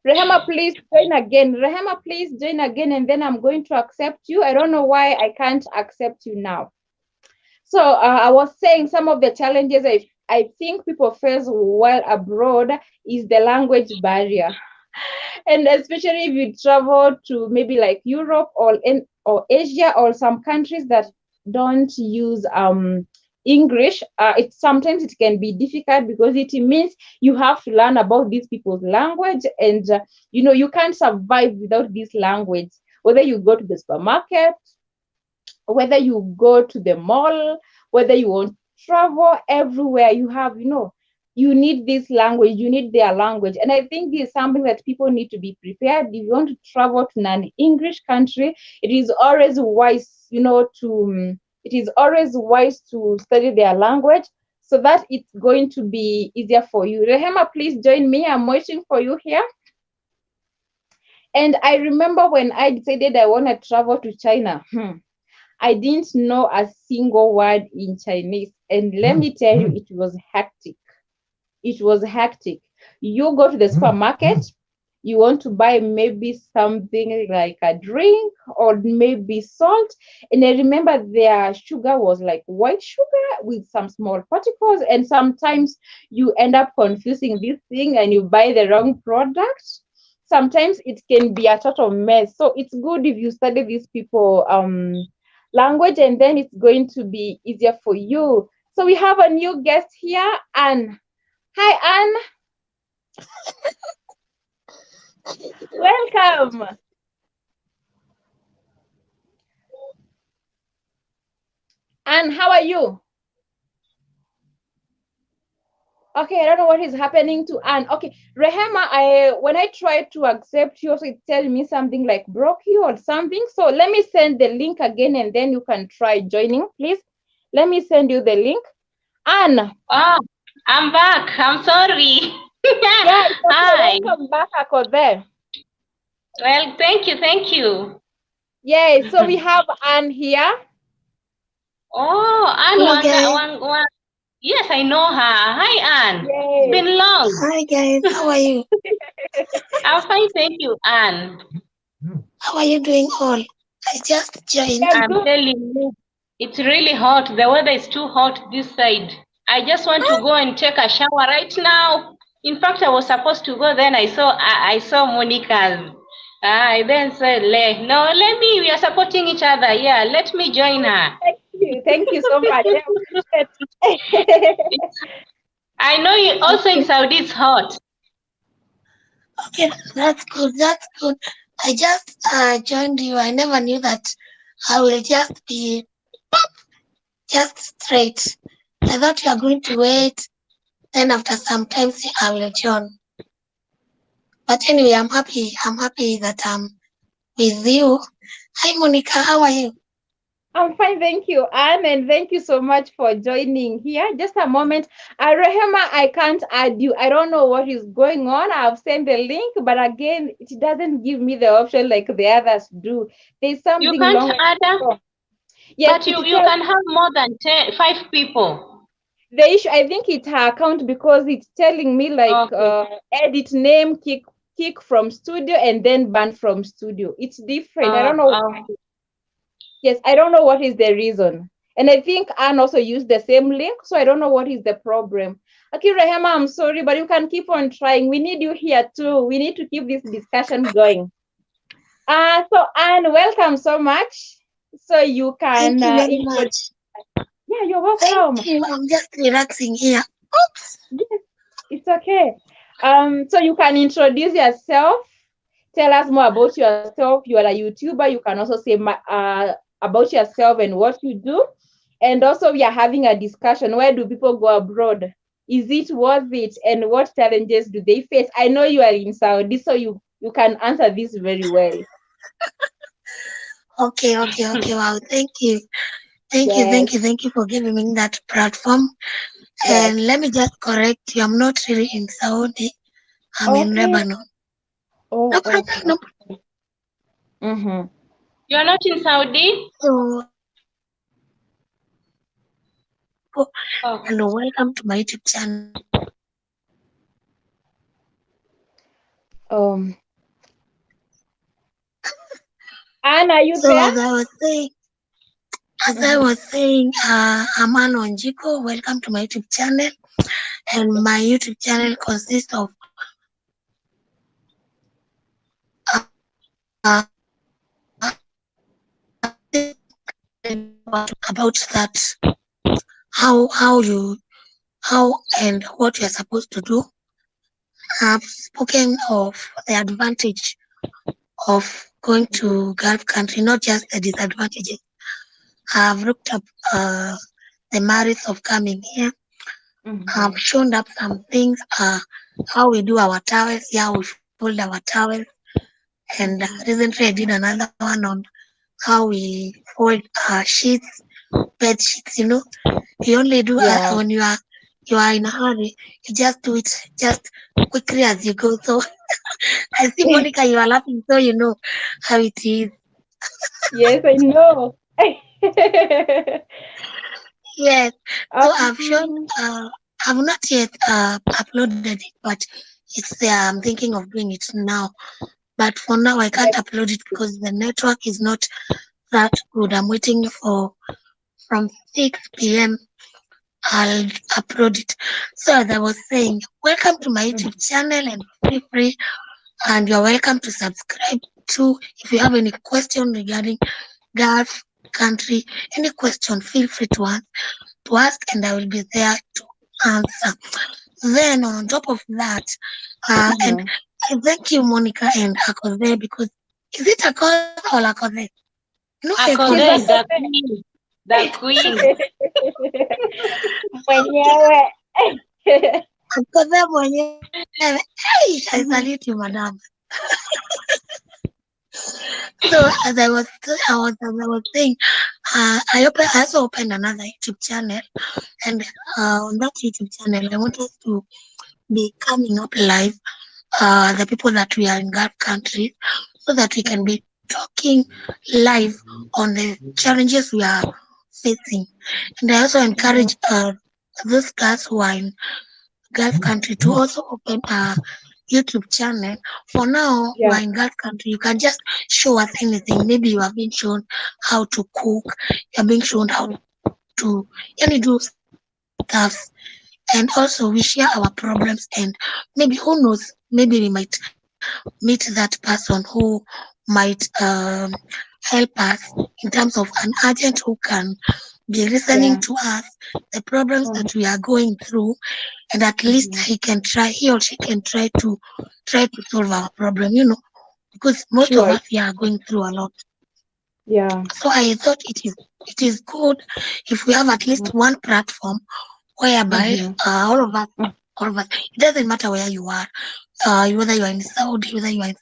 Rehema, please join again. Rehema, please join again, and then I'm going to accept you. I don't know why I can't accept you now. So I was saying some of the challenges I think people face while abroad is the language barrier. And especially if you travel to maybe like Europe or Asia or some countries that don't use English, sometimes it can be difficult because it means you have to learn about these people's language, and you can't survive without this language. Whether you go to the supermarket, whether you go to the mall, whether you want to travel, everywhere you have, you need this language, you need their language. And I think this is something that people need to be prepared. If you want to travel to an English country, it is always wise, to study their language so that it's going to be easier for you. Rehema, please join me. I'm waiting for you here. And I remember when I decided I want to travel to China, I didn't know a single word in Chinese. And let me tell you, it was hectic. It was hectic. You go to the supermarket, you want to buy maybe something like a drink or maybe salt. And I remember their sugar was like white sugar with some small particles. And sometimes you end up confusing this thing and you buy the wrong product. Sometimes it can be a total mess. So it's good if you study these people language, and then it's going to be easier for you. So we have a new guest here, Anne. Hi, Anne. Welcome. Anne, how are you? Okay, I don't know what is happening to Anne. Okay, Rehema, when I try to accept you, also it tells me something like broke you or something. So let me send the link again and then you can try joining, please. Let me send you the link. Anne. Oh, I'm back. I'm sorry. Yeah, it's okay. Hi. Welcome back, Ako there. Well, thank you. Yeah, so we have Anne here. Oh, Anne, hello, guys. Yes, I know her. Hi, Anne. Yes. It's been long. Hi, guys. How are you? I'm fine, thank you, Anne. How are you doing all? I just joined. I'm telling you, it's really hot. The weather is too hot this side. I just want to go and take a shower right now. In fact, I was supposed to go. Then I saw Monica's. I then said, no, let me. We are supporting each other. Yeah, let me join her. Thank you so much. I know you also in Saudi it's hot. Okay, that's good. That's good. I just joined you. I never knew that I will just be just straight. I thought you are going to wait. Then after some time, I will join. But anyway, I'm happy. I'm happy that I'm with you. Hi, Monica. How are you? I'm fine, thank you, Anne, and thank you so much for joining here. Just a moment. Rehema, I can't add you. I don't know what is going on. I've sent the link, but again, it doesn't give me the option like the others do. There's something you can't wrong. add her? Yes, But you can have more than 5 people. the issue, I think it's her account because it's telling me like Okay. edit name, kick from studio, and then ban from studio. It's different. I don't know why. Yes, I don't know what is the reason. And I think Anne also used the same link, so I don't know what is the problem. Okay, Rehema, I'm sorry, but you can keep on trying. We need you here too. We need to keep this discussion going. So Anne, welcome so much. So you can Thank you very much. Yeah, you're Thank welcome. you. I'm just relaxing here. Oops. Yes, it's okay. So you can introduce yourself. Tell us more about yourself. You are a YouTuber. You can also say about yourself and what you do. And also, we are having a discussion. Where do people go abroad? Is it worth it? And what challenges do they face? I know you are in Saudi, so you can answer this very well. Okay. Wow. Thank you. Yes. Thank you for giving me that platform. Yes. And let me just correct you. I'm not really in Saudi. I'm in Okay. Lebanon. No Oh, problem. No problem. Mm-hmm. You're not in Saudi? So, Okay. hello. Welcome to my YouTube channel. Um, Anne, are you So, there? as I Mm-hmm. was saying, I'm Anno Njiko. Welcome to my YouTube channel. And my YouTube channel consists of about that how and what you're supposed to do. I've spoken of the advantage of going to Gulf country, not just the disadvantages. I've looked up the merits of coming here. Mm-hmm. I've shown up some things, how we do our towels, how we fold our towels. And recently I did another one on how we fold sheets, bed sheets. You only do Yeah. when you are in a hurry. You just do it just quickly as you go. So I see Monica, you are laughing, so you know how it is. Yes, I know. Yes. So I've shown. Um, I've not yet uploaded it, but it's there. I'm thinking of doing it now. But for now, I can't upload it because the network is not that good. I'm waiting for from 6 p.m. I'll upload it. So as I was saying, welcome to my YouTube channel and feel free, and you're welcome to subscribe too. If you have any question regarding Gulf country, any question, feel free to ask, and I will be there to answer. Then on top of that, and I thank you, Monica and Akose, because is it Akose or Akose? No, she's Akose. a Akoze, the queen. The queen. mwenyewe. Akose mwenyewe. Hey, I salute you, madam. So as I was saying, I also opened another YouTube channel, and on that YouTube channel, I want us to be coming up live, the people that we are in Gulf countries, so that we can be talking live on the challenges we are facing. And I also encourage those guys who are in Gulf country to also open a YouTube channel. For now, you Yeah. are in Gulf country, you can just show us anything. Maybe you have been shown how to cook, you have been shown how to do stuff. And also we share our problems, and maybe who knows, maybe we might meet that person who might help us in terms of an agent who can be listening Yeah. to us, the problems that we are going through, and at least he or she can try to solve our problem, because most of Sure. us here are going through a lot. Yeah. So I thought it is good if we have at least one platform whereby all of us, it doesn't matter where you are, whether you are in Saudi, whether you are in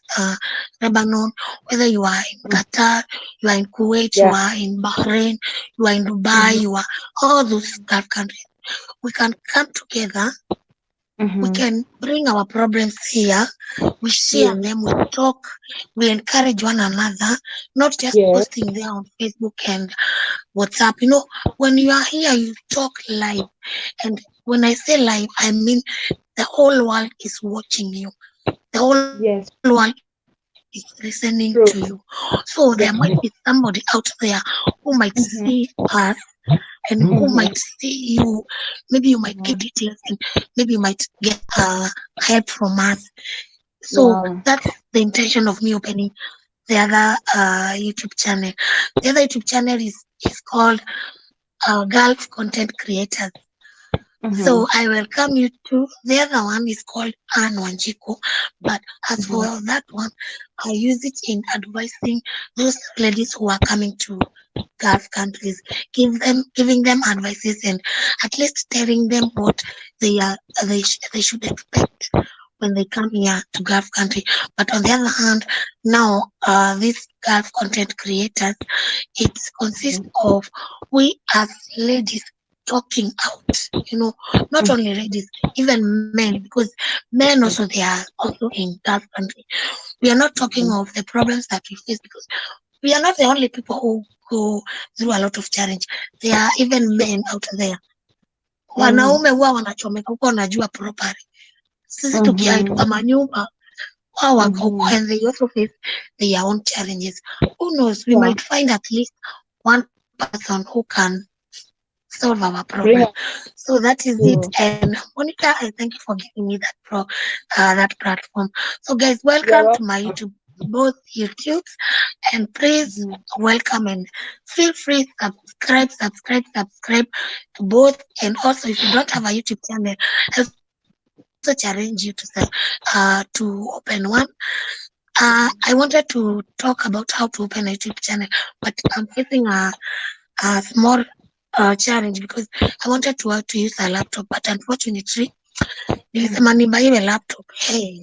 Lebanon, whether you are in Qatar, you are in Kuwait, you Yeah. are in Bahrain, you are in Dubai, you are all those Gulf countries. We can come together We can bring our problems here, we share them, we talk, we encourage one another, not just posting there on Facebook and WhatsApp. You know, when you are here, you talk live. And when I say live, I mean the whole world is watching you. The whole world is listening to you. So there might be somebody out there who might see us and who might see you. Maybe you might get details and maybe you might get help from us. So that's the intention of me opening the other YouTube channel. The other YouTube channel is called Gulf Content Creators. So I welcome you to the other one is called Ann Wanjiko. But as for that one, I use it in advising those ladies who are coming to Gulf countries, giving them advices and at least telling them what they should expect when they come here to Gulf country. But on the other hand, now these Gulf content creators, it consists of we as ladies talking out, you know, not only ladies, even men, because men also they are also in Gulf country. We are not talking of the problems that we face because we are not the only people who go through a lot of challenge. There are even men out there. Wanaume huwa wanachomeka huko wanajua properly. Sisi tukiaid kwa manyumba wao wako huko and they also face their own challenges. Who knows, we might find at least one person who can solve our problem. So that is it. And Monica, I thank you for giving me that platform. So guys, welcome to my YouTube, both YouTubes, and please welcome and feel free subscribe to both. And also, if you don't have a YouTube channel, I also challenge you to open one. I wanted to talk about how to open a YouTube channel, but I'm facing a small challenge because I wanted to use a laptop, but unfortunately, nilisema nibaiwe laptop. Hey,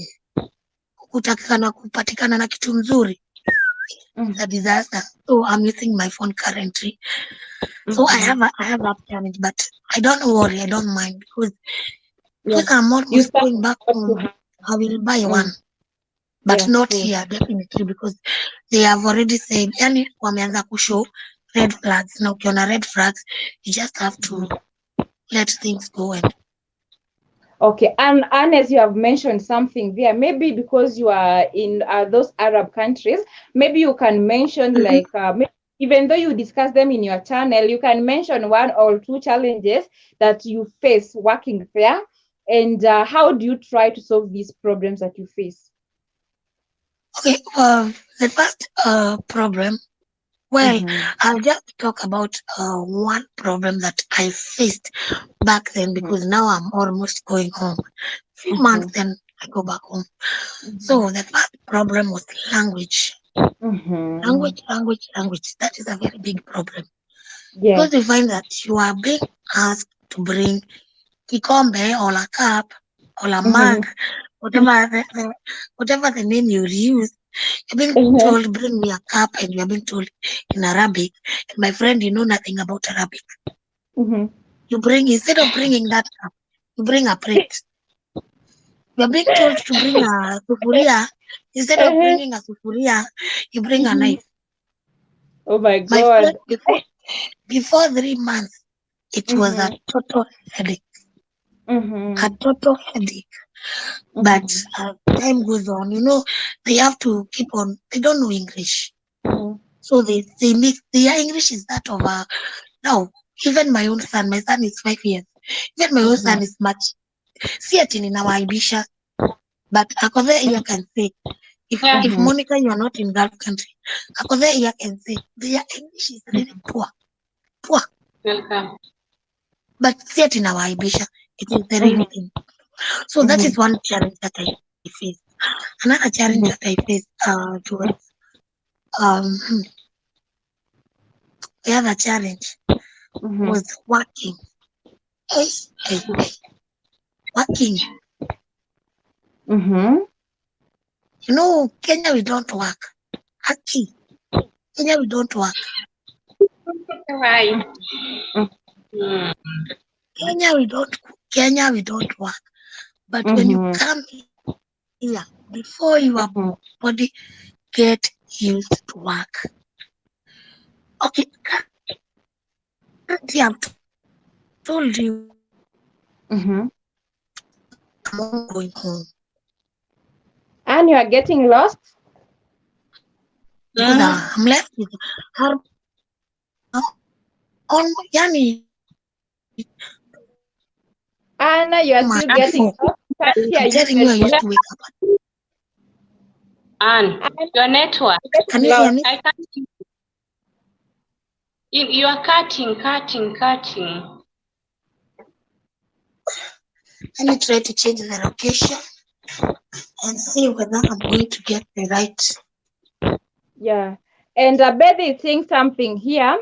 kupatikana na kitu mzuri. It's a disaster. So I'm using my phone currently. So I have that challenge, but I don't worry, I don't mind because I'm almost going back home. I will buy one. But not here, definitely, because they have already said, yani wameanza kushow red flags. Na ukiona red flags, you just have to let things go. And okay, and as you have mentioned something there, maybe because you are in those Arab countries, maybe you can mention like, even though you discuss them in your channel, you can mention one or two challenges that you face working there, and how do you try to solve these problems that you face? okay, the first problem, well, I'll just talk about one problem that I faced back then because now I'm almost going home. Few months then I go back home. So the first problem was language. Language. That is a very big problem. Because you find that you are being asked to bring kikombe or a cup or a mug, whatever the name you use. You're being told, bring me a cup, and you're being told in Arabic. And my friend, you know nothing about Arabic. You bring, instead of bringing that cup, you bring a plate. You're being told to bring a sufuria. Instead of bringing a sufuria, you bring a knife. Oh my God. My friend, before 3 months, it was a total headache. A total headache. But time goes on, you know, they have to keep on, they don't know English. So they mix, their English is that of now, even my own son, my son is 5 years. Even my own son is much, see it in our Ibisha. But Akothe here can say, if Monica, you are not in Gulf country, Akothe here can say, their English is really poor. Welcome. But see it in our Ibisha, it is the real thing. So that is one challenge that I face. Another challenge that I face towards the other challenge was working. Working. You know, Kenya we don't work. Kenya we don't work. Right. Kenya we don't work. But when you come here, before your body get used to work. Okay, currently I've told you Mm-hmm. I'm only going home And you are getting lost? because I'm left with her on yani Anna, you are my still getting before. lost. Can't hear I'm you telling you, I very well. used to wake up. And Anna, your network. you're Can getting you hear lost. me? I can't. You are cutting. Let me try to change the location and see whether I'm going to get the right. Yeah. And Betty is saying something here.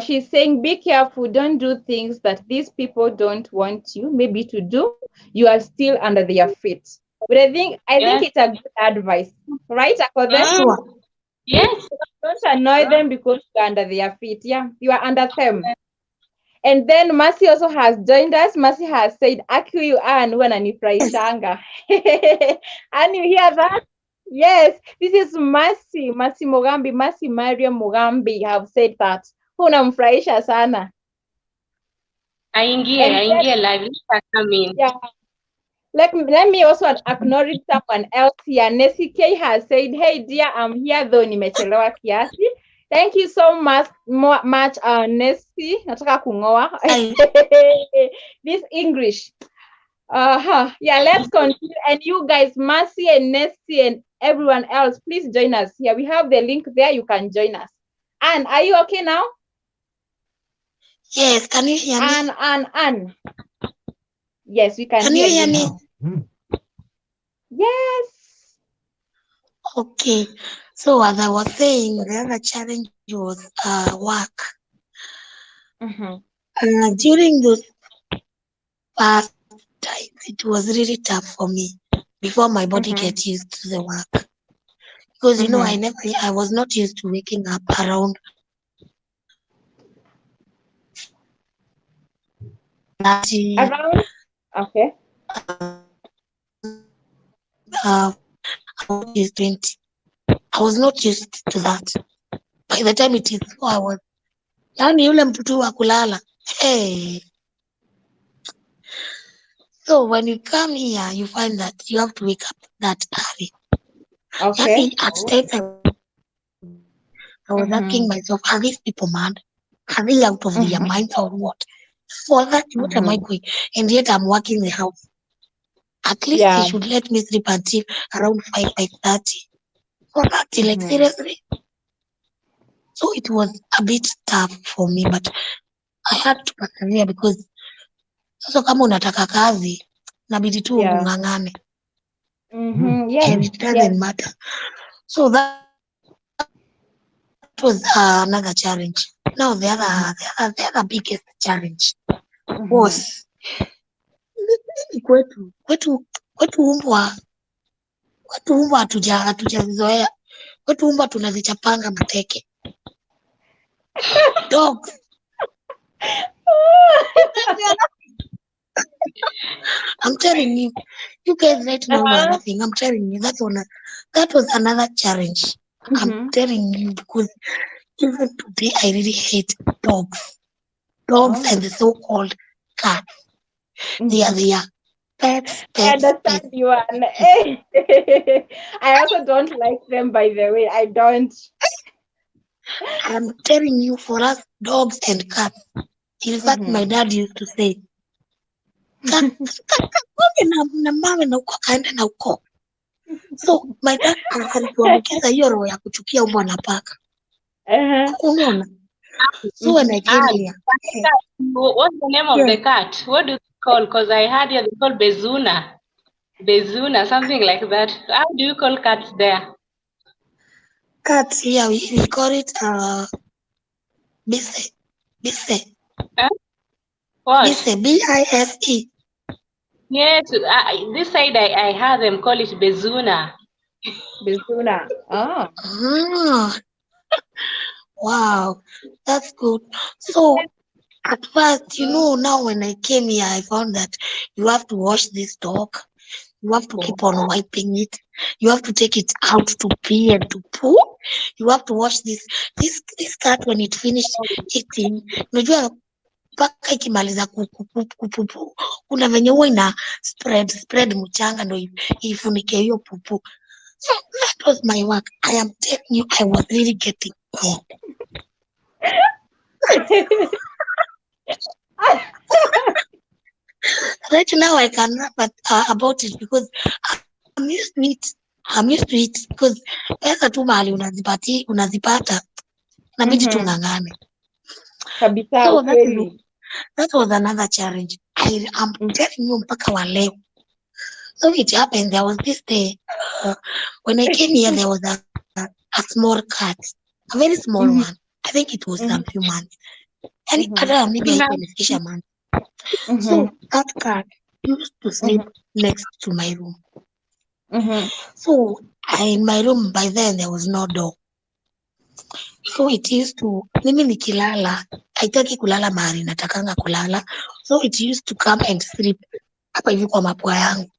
She's saying, be careful, don't do things that these people don't want you maybe to do. You are still under their feet. But I think Yes. it's a good advice, right, Akode? Sure. Yes. Don't annoy them because you're under their feet. Yeah, you are under them. And then Mercy also has joined us. Mercy has said, Aki you Ann when anifurahishanga. And you hear that? Yes, this is Mercy. Mercy Mugambi, Mercy Mariam Mugambi have said that. Unamfurahisha sana. Aingie And then, live. Let her come in. yeah, let me also acknowledge someone else here. Nessie K has said, hey dear, I'm here though nimechelewa kiasi. Thank you so much, Nessie. Nataka kungoa. This English. Yeah, let's continue. And you guys, Mercy and Nessie and everyone else, please join us here. We have the link there. You can join us. Anne, are you okay now? Yes, can you hear me? Anne. Yes, we can Can hear you hear you me? now. Yes. Okay. So as I was saying, the other challenge was work. During those past times, it was really tough for me before my body get used to the work. Because I was not used to waking up around 5:30. Around? Okay. I was not used 20. I was not used to that. By the time it is 4 hours, yani yule mtoto wa kulala. Hey. So when you come here, you find that you have to wake up that early. Okay. At times I was asking myself, are these people mad? Are they out of their minds or what? For that, what am I going? And yet I'm working the house. At least they should let me sleep until around 5:30. For that, like seriously. So it was a bit tough for me, but I had to persevere because sasa kama unataka kazi, nabidi tu ungangane. Yes. And it doesn't matter. So that was another challenge. Now the other biggest challenge was kwetu umbwa hatujazizoea. Kwetu umbwa tunazichapanga mateke. Dogs. I'm telling you, you guys right now are laughing. I'm telling you, that was another challenge. I'm telling you because even today I really hate dogs. Dogs and the so-called cats. They are their pets. I understand you, Anne. I also don't like them, by the way. I don't. I'm telling you, for us, dogs and cats. In fact, my dad used to say, na mawe na uko kaenda na uko. So my dad alituambukiza hiyo roho ya kuchukia umbwa na paka. Unaona? So when I came here, What's the name of the cat? What do you call? Because I heard you call Bezuna, something like that. How do you call cats there? Cats here, we call it bise. Huh? What? Bise, B-I-S-E. Yes, this side I heard them call it Bezuna. Bezuna. Oh. Wow, that's good. So At first, now when I came here, I found that you have to wash this dog. You have to keep on wiping it. You have to take it out to pee and to poo. You have to wash this cat when it finished eating. Unajua mpaka ikimaliza kupupu, kuna venye huwa ina spread mchanga ndo ifunike hiyo pupu. So that was my work. I am telling you, I was really getting bored. Right now I can rap about it because I'm used to it. Because pesa tu mahali unazipata inabidi tung'ang'ane. Kabisa, So ukweli. that was another challenge. I am telling you mpaka wa leo. So it happened. There was this day when I came here, there was a small cat, a very small one. I think it was some few months. And maybe I can fish a month. So that cat used to sleep next to my room. So in my room by then there was no door. So it used to, mimi nikilala, haitaki kulala mahali natakanga kulala. So it used to come and sleep hapa hivi kwa mapua yangu.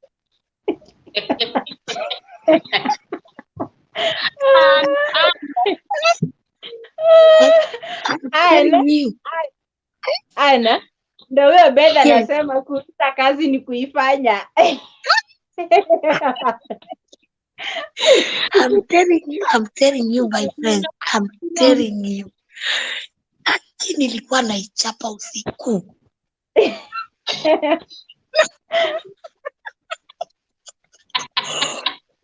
Ana, ndio huyo Beth anasema kuita kazi ni kuifanya. I'm telling you my friends, I'm telling you. Lakini nilikuwa naichapa usiku.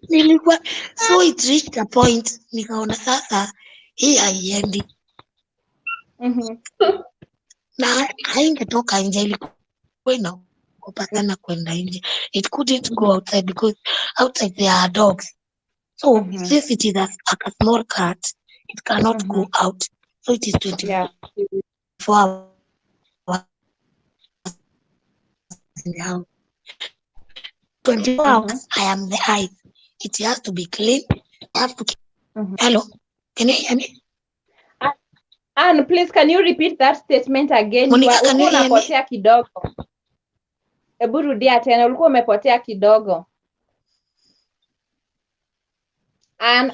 Nilikuwa, so it reached a point nikaona sasa hii haiendi. Na haingetoka nje, ilikuwa inaogopa sana kwenda nje. It couldn't go outside because outside there are dogs. So since it is a small cat, it cannot go out. So it is 24 hours in the house. 24 hours, I am the eyes. It has to be clean. I have to keep. Hello, can you hear me? Anne, please, can you repeat that statement again? Monica, can you hear me? Umepotea kidogo. Hebu rudia tena, ulikuwa umepotea kidogo. Anne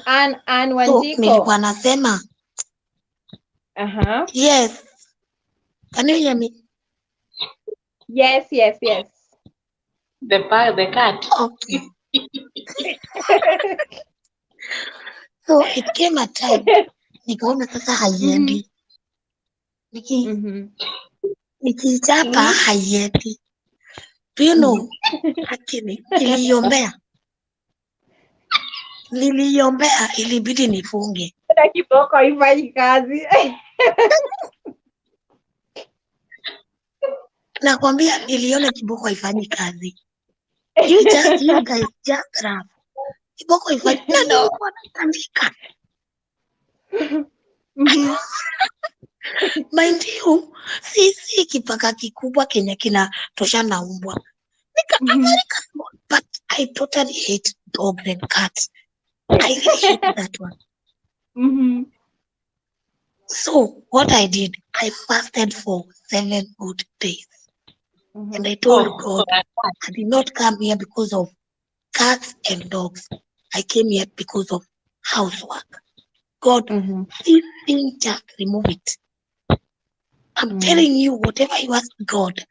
Wanjiko. So, nilikuwa nasema. Yes. Can you hear me? Yes. The cat. Okay. So it came a time nikaona sasa haiendi. Nikichapa haiendi. Do you know? Lakini niliombea ilibidi nifunge. Kiboko haifanyi kazi. Nakwambia niliona kiboko haifanyi kazi. You guys just laugh. Kiboko haifanyi no, wanatandika. Mind you, si kipaka kikubwa kenye kinatosha na umbwa. But I totally hate dogs and cats. I hate that one. So what I did, I fasted for 7 good days. And I told God, I did not come here because of cats and dogs. I came here because of housework. God, this thing, just remove it. I'm telling you, whatever you ask God,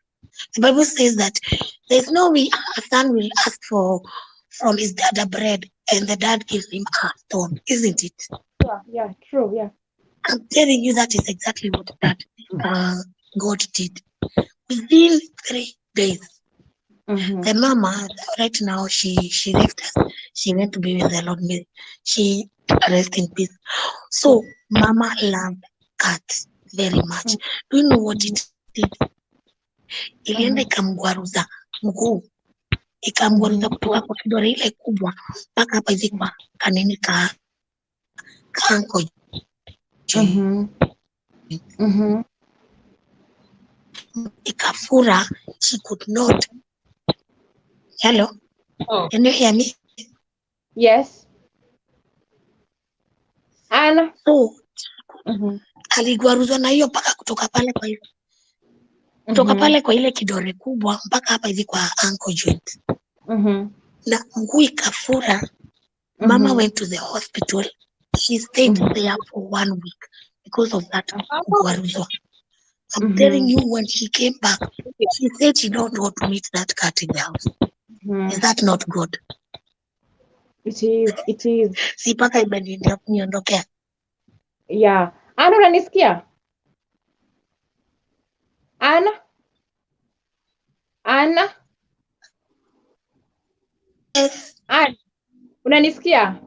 the Bible says that there's no way a son will ask from his dad a bread and the dad gives him a stone, isn't it? Yeah, true, yeah. I'm telling you that is exactly what God did. Within 3 days, the mama, right now, she left us. She went to be with the Lord. She rest in peace. So, mama loved cats very much. Do you know what it did? Ilienda ikamgwaruza mguu. Ikamgwaruza kutoka kwa kidole ile kubwa mpaka hapa hivi kwa kanini ka kanko. Ikafura. She could not. Hello? Can you hear me? Yes. Anna? So, aligwaruzwa na hiyo mpaka kutoka pale kwa hiyo. kutoka pale kwa ile kidore kubwa mpaka hapa hivi kwa ankle joint. Na mguu ikafura. Mama went to the hospital. She stayed there for 1 week because of that kugwaruzwa. I'm telling you, when she came back, she said she don't want to meet that cat in the house. Is that not good? It is. It is. Si paka imeniondokea. Yeah. Ana, unanisikia? Ana? Ana? Yes. Ana? Unanisikia?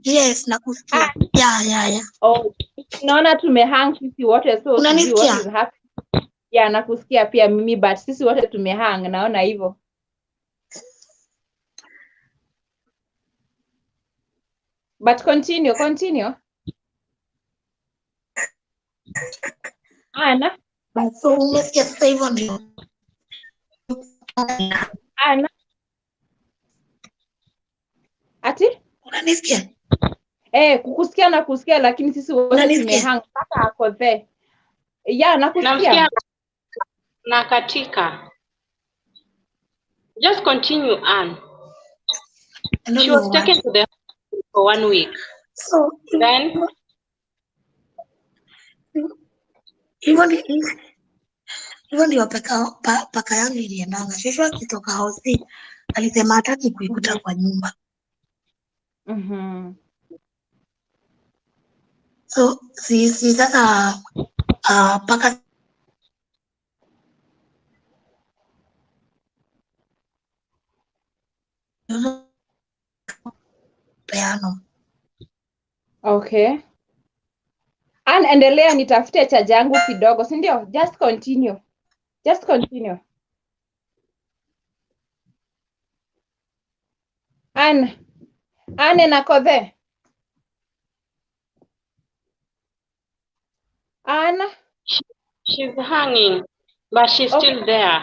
Yes, nakusikia. Yeah. Oh, naona tumehang sisi wote, so sijui what is happening. Yeah, nakusikia pia mimi, but sisi wote tumehang, naona hivyo. But continue. Ana? So umesikia sasa hivyo ndio. Ana? Ati? Unanisikia? Kukusikia na kusikia, lakini sisi wote tumehang mpaka ako there. Yeah, nakusikia. Na katika. Just continue, Anne. She was taken to the hospital for 1 week. So then hivyo ndio paka yangu iliendanga. Shosho akitoka house alisema hataki kuikuta kwa nyumba. So si sasa paka peano. Okay. Endelea, nitafute chaja yangu kidogo, si ndio? Just continue. Anne nako there. Anne? She's hanging, but she's still there.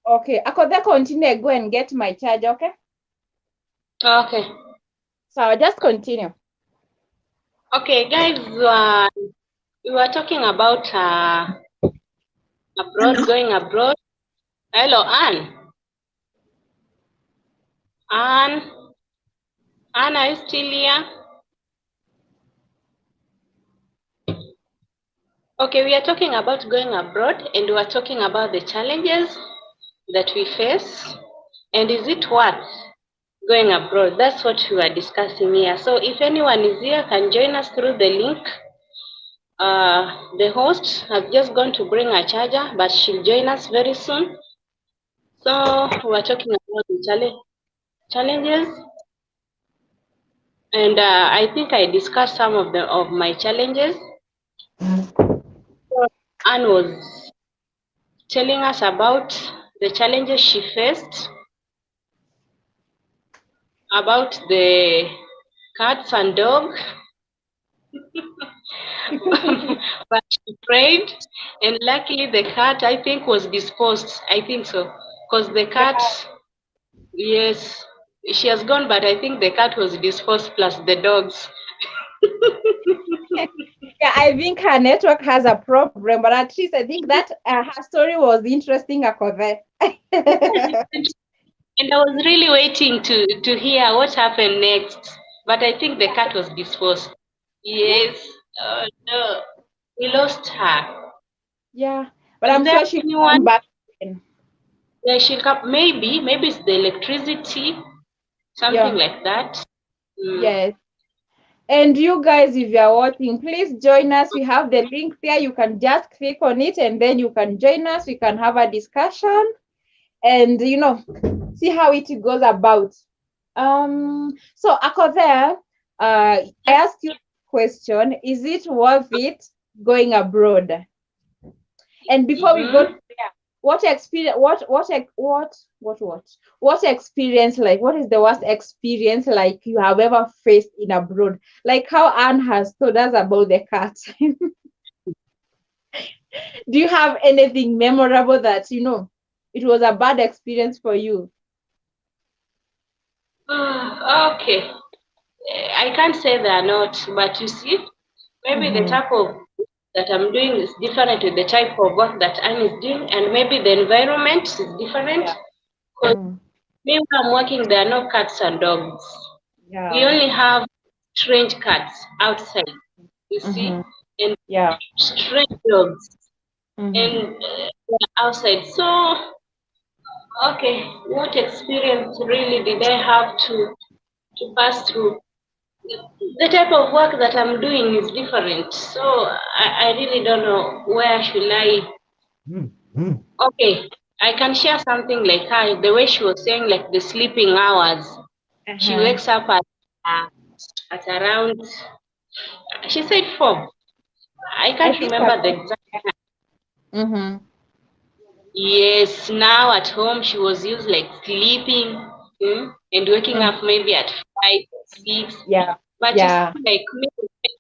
Okay, ako there. Continue. Go and get my charge, okay? Okay. So just continue. Okay, guys, we were talking about going abroad. Hello, Anne. Anne, are you still here? Okay, we are talking about going abroad, and we are talking about the challenges that we face, and is it worth going abroad? That's what we are discussing here. So if anyone is here, can join us through the link. The host has just gone to bring a charger, but she'll join us very soon. So we're talking about the challenges, and I think I discussed some of my challenges. So Anne was telling us about the challenges she faced, about the cats and dog. But she prayed, and luckily the cat, I think, was disposed. I think so, because the cat, yes, she has gone, but I think the cat was disposed plus the dogs. Yeah, I think her network has a problem, but at least I think that her story was interesting. And I was really waiting to hear what happened next, but I think the cat was disposed. Yes. Oh no, we lost her. Yeah, but I'm sure she'll come back again. Yeah, she'll come. Maybe it's the electricity, something like that. Yes. And you guys, if you are watching, please join us. We have the link there. You can just click on it and then you can join us. We can have a discussion and, see how it goes about. So, Ako there, I asked you a question. Is it worth it going abroad? And before we go there, what experience, what experience, like, what is the worst experience like you have ever faced in abroad? Like how Anne has told us about the cat. Do you have anything memorable that, it was a bad experience for you? Okay. I can't say they are not, but you see, maybe the type of that I'm doing is different with the type of work that Anne is doing, and maybe the environment is different. Because me, when I'm working, there are no cats and dogs. We only have strange cats outside, you see, and strange dogs and outside. So, okay, what experience really did I have to pass through? The type of work that I'm doing is different, so I really don't know where should I. Okay, I can share something like her, the way she was saying, like the sleeping hours. She wakes up at around, she said 4. I can't remember the exact time. Yes, now at home she was used like sleeping and waking up maybe at 5, 6. But you see, like me,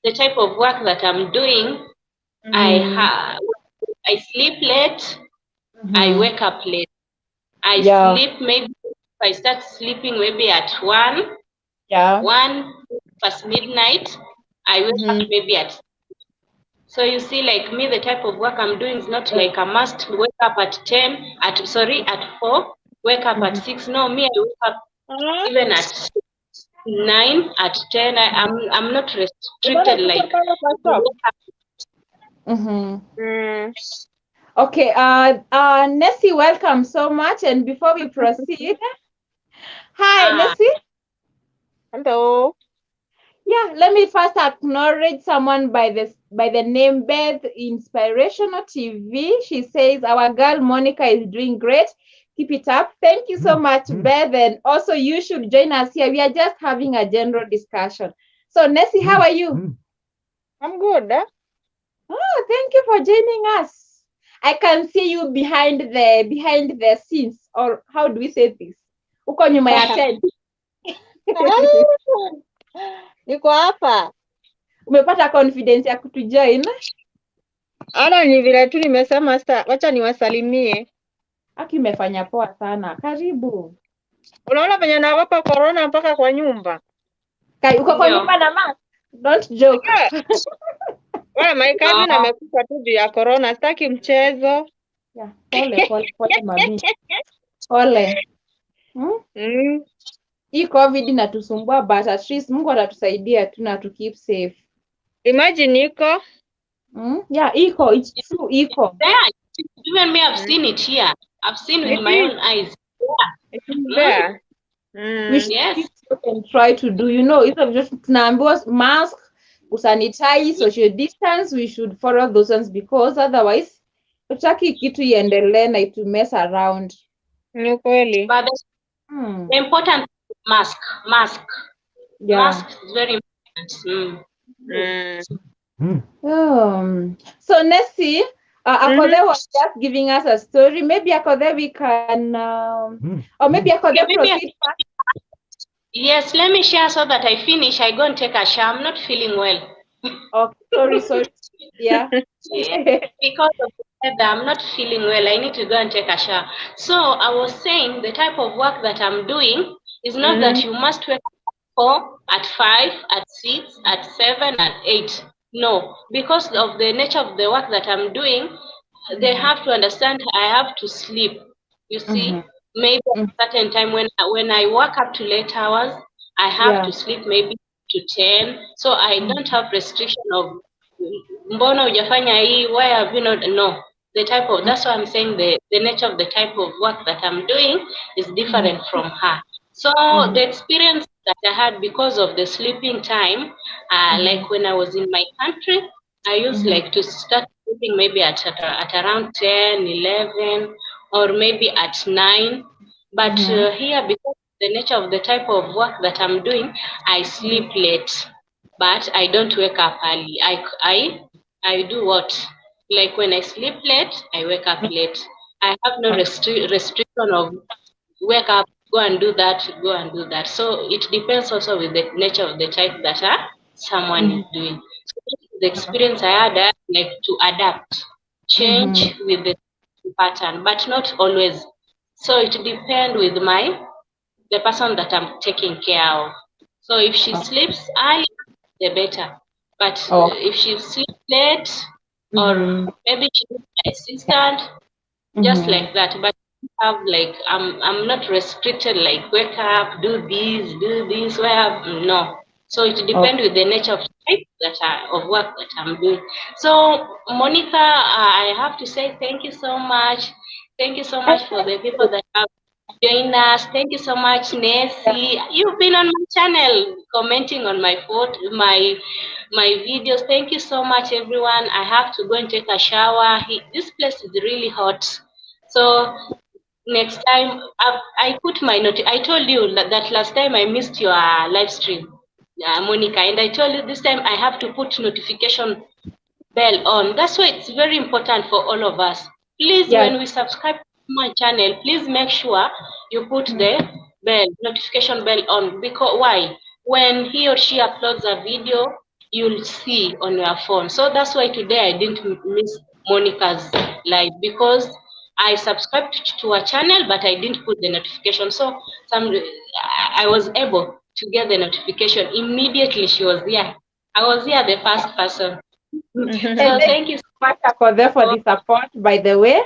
the type of work that I'm doing, I sleep late, I wake up late. I sleep maybe, if I start sleeping maybe at 1 past midnight, I wake up maybe at. So you see, like me, the type of work I'm doing is not like I must wake up at 4, wake up at 6. No, me, I wake up even at 9, at 10. I'm not restricted like. Okay, Nessie, welcome so much. And before we proceed, hi, Nessie. Hello. Yeah, let me first acknowledge someone by the name Beth Inspirational TV. She says our girl Monica is doing great. Keep it up. Thank you so much, Beth. And also you should join us here. We are just having a general discussion. So Nessie, how are you? I'm good. Oh, thank you for joining us. I can see you behind the scenes, or how do we say this? Uko nyuma ya tent. Niko hapa. Umepata confidence ya kutujoin? Ana ni vile tu nimesema sasa wacha niwasalimie. Aki umefanya poa sana. Karibu. Unaona venye naogopa corona mpaka kwa nyumba. Uko kwa nyumba na mask? Don't joke. Wala my cousin amekufa tu juu ya corona, sitaki mchezo. Yeah, pole mami. Pole. Hii COVID inatusumbua but at least Mungu atatusaidia tu na to keep safe. Imagine iko. Yeah, it's true, iko. Yeah, even me, I've seen it here. I've seen with my own eyes. Yeah. It is there. We should and try to do, it's just tunaambiwa mask, kusanitize, social distance, we should follow those ones because otherwise tutaki kitu iendelee na itu mess around. Ni kweli. But the important mask. Yeah. Mask is very important. So Nessie, Akode was just giving us a story. Maybe Akode we can, or maybe Akode proceed. Yes, let me share so that I finish. I go and take a shower. I'm not feeling well. Okay, sorry. Yeah. Because of the weather, I'm not feeling well. I need to go and take a shower. So I was saying the type of work that I'm doing is not that you must wake up at 4, at 5, at 6, at 7, at 8. No, because of the nature of the work that I'm doing, they have to understand I have to sleep. You see, maybe at a certain time when I work up to late hours, I have to sleep maybe to 10. So I don't have restriction of mbona hujafanya hii, why have you not? No, the type of, that's why I'm saying the nature of the type of work that I'm doing is different from her. So the experience that I had because of the sleeping time, like when I was in my country, I used like to start sleeping maybe at around 10, 11, or maybe at 9. But here, because of the nature of the type of work that I'm doing, I sleep late, but I don't wake up early. I do what? Like when I sleep late, I wake up late. I have no restriction of wake up, go and do that, go and do that. So it depends also with the nature of the type that someone is doing. So the experience I had, like to adapt, change with the pattern, but not always. So it depends with the person that I'm taking care of. So if she sleeps early, the better. But if she sleeps late, or Mm-hmm. maybe she needs my assistant, just Mm-hmm. like that. But I have like I'm not restricted like wake up, do this, wake up. No. So it Oh, depends with the nature of type of work that I'm doing. So Monica, I have to say thank you so much. Thank you so and much for thank the people you. that have joined us. Thank you so much, Nessie. You've been on my channel commenting on my photo, my videos. Thank you so much, everyone. I have to go and take a shower. This place is really hot. So next time, I put my note. I told you that last time I missed your live stream, Monica, and I told you this time I have to put notification bell on. That's why it's very important for all of us. Please, Yeah. when we subscribe to my channel, please make sure you put Mhm. the bell, notification bell on. Because why? When he or she uploads a video, you'll see on your phone. So that's why today I didn't miss Monica's live because I subscribed to her channel, but I didn't put the notification. So I was able to get the notification immediately. She was there. I was here the first person. And So Mhm. thank thank you you so so much for there for much. the support, by the way.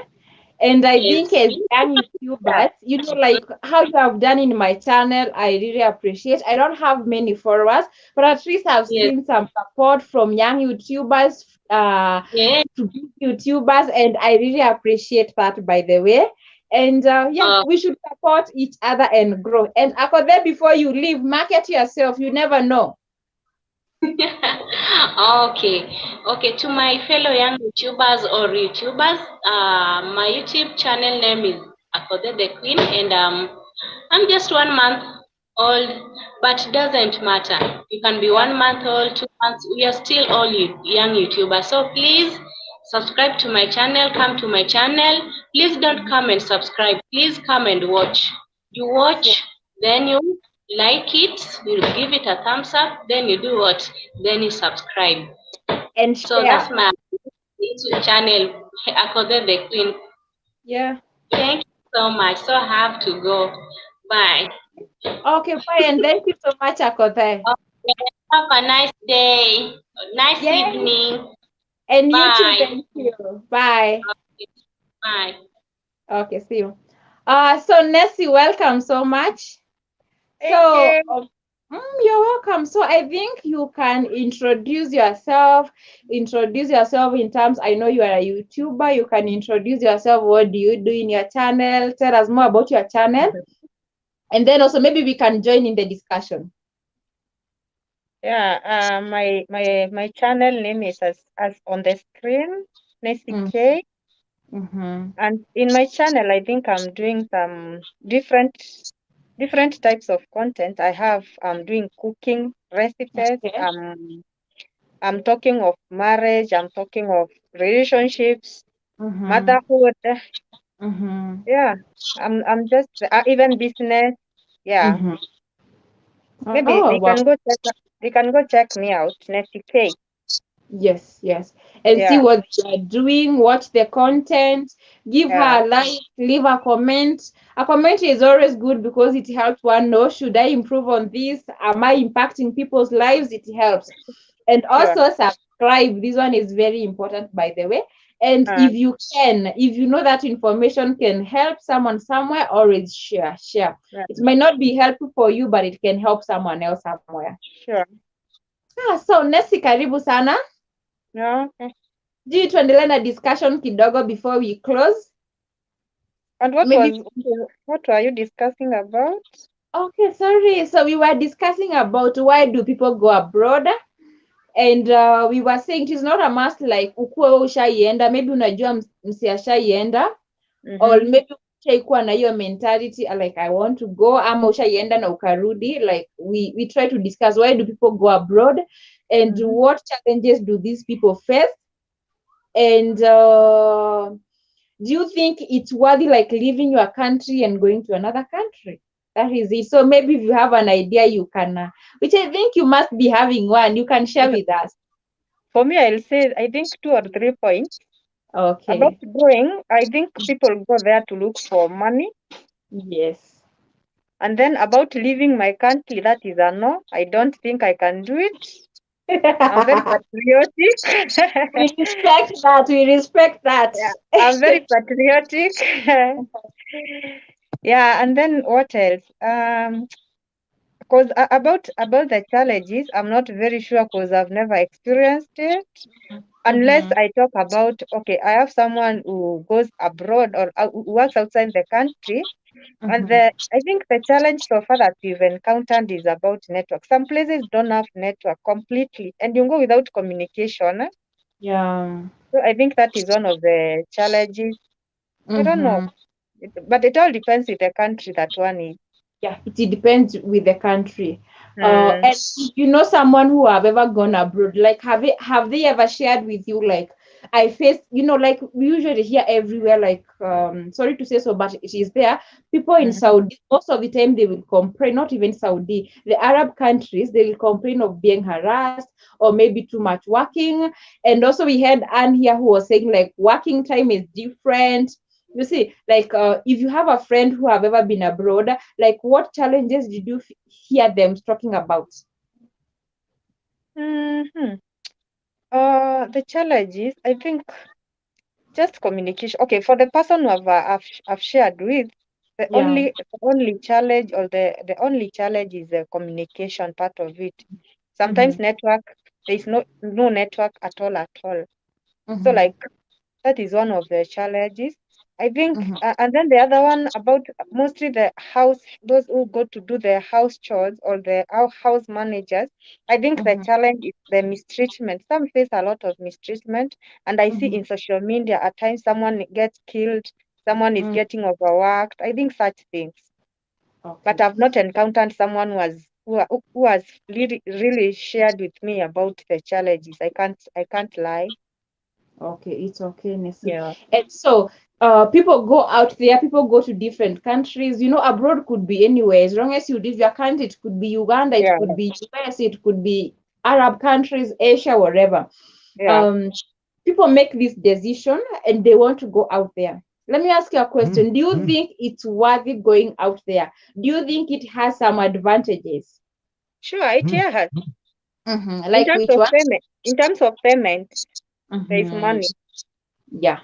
And I think Yes. as young YouTubers, like how you have done in my channel, I really appreciate. I don't have many followers, but at least I've Yes. seen some support from young YouTubers, Yes. to big YouTubers, and I really appreciate that, by the way. And yeah, Uh, we should support each other and grow. And Ako, there before you leave, market yourself. You never know. okay. Okay. To my fellow young YouTubers or YouTubers, my YouTube channel name is Akode the Queen, and I'm just 1 month old, but it doesn't matter. You can be Yeah. 1 month old, 2 months. We are still all young YouTubers. So please subscribe to my channel. Come to my channel. Please don't Mhm. come and subscribe. Please come and watch. You Sure. watch, then you like it, you give it a thumbs up, then you do what? Then you subscribe. And So that's share. my YouTube channel, Akode the Queen. Yeah. Thank you so much. So I have to go. Bye. Okay, bye. And thank you so much, Akothe. Okay. Have a nice day, nice Yeah. evening. And you too, Bye. thank you. Bye. Okay. Bye. Okay, see you. So Nessie, welcome so much. Thank So, you. you're welcome. So I think you can introduce yourself. Introduce yourself in terms. I know you are a YouTuber. You can introduce yourself. What do you do in your channel? Tell us more about your channel, and then also maybe we can join in the discussion. Yeah, my channel name is as on the screen, Nancy Mm, K. mm-hmm. And in my channel, I think I'm doing some different types of content. I'm doing cooking recipes. Okay. I'm talking of marriage. I'm talking of relationships, Mm-hmm. motherhood. Mm-hmm. Yeah, I'm just even business. Yeah, Mm-hmm. maybe Oh, wow. they can go check me out, Nancy K. Yes, yes. And see Yeah, what you are doing, watch the content, give yeah, her a like, leave a comment. A comment is always good because it helps one know, should I improve on this? Am I impacting people's lives? It helps. And sure. also subscribe. This one is very important, by the way. And Uh, if you know that information can help someone somewhere, always share, share. yeah, It might not be helpful for you, but it can help someone else somewhere. sure. So Nesi, karibu sana. Yeah. Sijui tuendelee na discussion kidogo before we close. And Maybe what were you discussing about? okay, sorry. So we were discussing about why do people go abroad, and we were saying it is not a must like ukuwe wewe ushaienda, maybe unajua msi ashaienda, or Mm-hmm. maybe ushaikuwa na hiyo mentality like I want to go, ama ushaienda na ukarudi. Like we try to discuss why do people go abroad, and Mm-hmm. what challenges do these people face, and do you think it's worthy like leaving your country and going to another country? That is it. So maybe if you have an idea, you can, which I think you must be having one, you can share with us. For me, I'll say I think 2 or 3 points. About Okay. going, I think people go there to look for money. Yes. And then about leaving my country, that is a no. I don't think I can do it. I'm very patriotic. We respect that. We respect that. Yeah, I'm very patriotic. Yeah, and then what else? Because about the challenges, I'm not very sure because I've never experienced it. Unless Mm-hmm. I talk about, okay, I have someone who goes abroad or who works outside the country, and Mm-hmm. I think the challenge so far that we've encountered is about network. Some places don't have network completely, and you go without communication. Yeah. So I think that is one of the challenges. I don't know, Mm-hmm. but it all depends with the country that one is. Yeah, it depends with the country. Hmm. And you know someone who have ever gone abroad, like have they ever shared with you like I faced, like we usually hear everywhere, like sorry to say so, but it is there. People in Hmm. Saudi, most of the time they will complain, not even Saudi, the Arab countries, they will complain of being harassed or maybe too much working. And also we had Anne here who was saying like working time is different. You see, like if you have a friend who have ever been abroad, like what challenges did you hear them talking about? Hmm. The challenges, I think, just communication. Okay, for the person who I've shared with, Yeah. the only challenge or the only challenge is the communication part of it. Mm-hmm. Sometimes network, there is no network at all at all. So Mm-hmm. like that is one of the challenges. I think, Mm-hmm. and then the other one about mostly the house, those who go to do the house chores or the house managers. I think the Mm-hmm. challenge is the mistreatment. Some face a lot of mistreatment, and I see Mm-hmm. in social media at times someone gets killed, someone is Mm. getting overworked. I think such things, but Okay. I've not encountered someone who has really shared with me about the challenges. I can't lie. Okay, it's okay, Nessie. Yeah, And so, people go out there, people go to different countries. Abroad could be anywhere. As long as you leave your country, it could be Uganda, it yeah, could be US, it could be Arab countries, Asia, wherever. yeah. Um, People make this decision and they want to go out there. Let me ask you a question. Do you think it's worthy going out there? Do you think it has some advantages? Sure, it has. In Like terms which of one? payment, there is Mm-hmm. money, Yeah.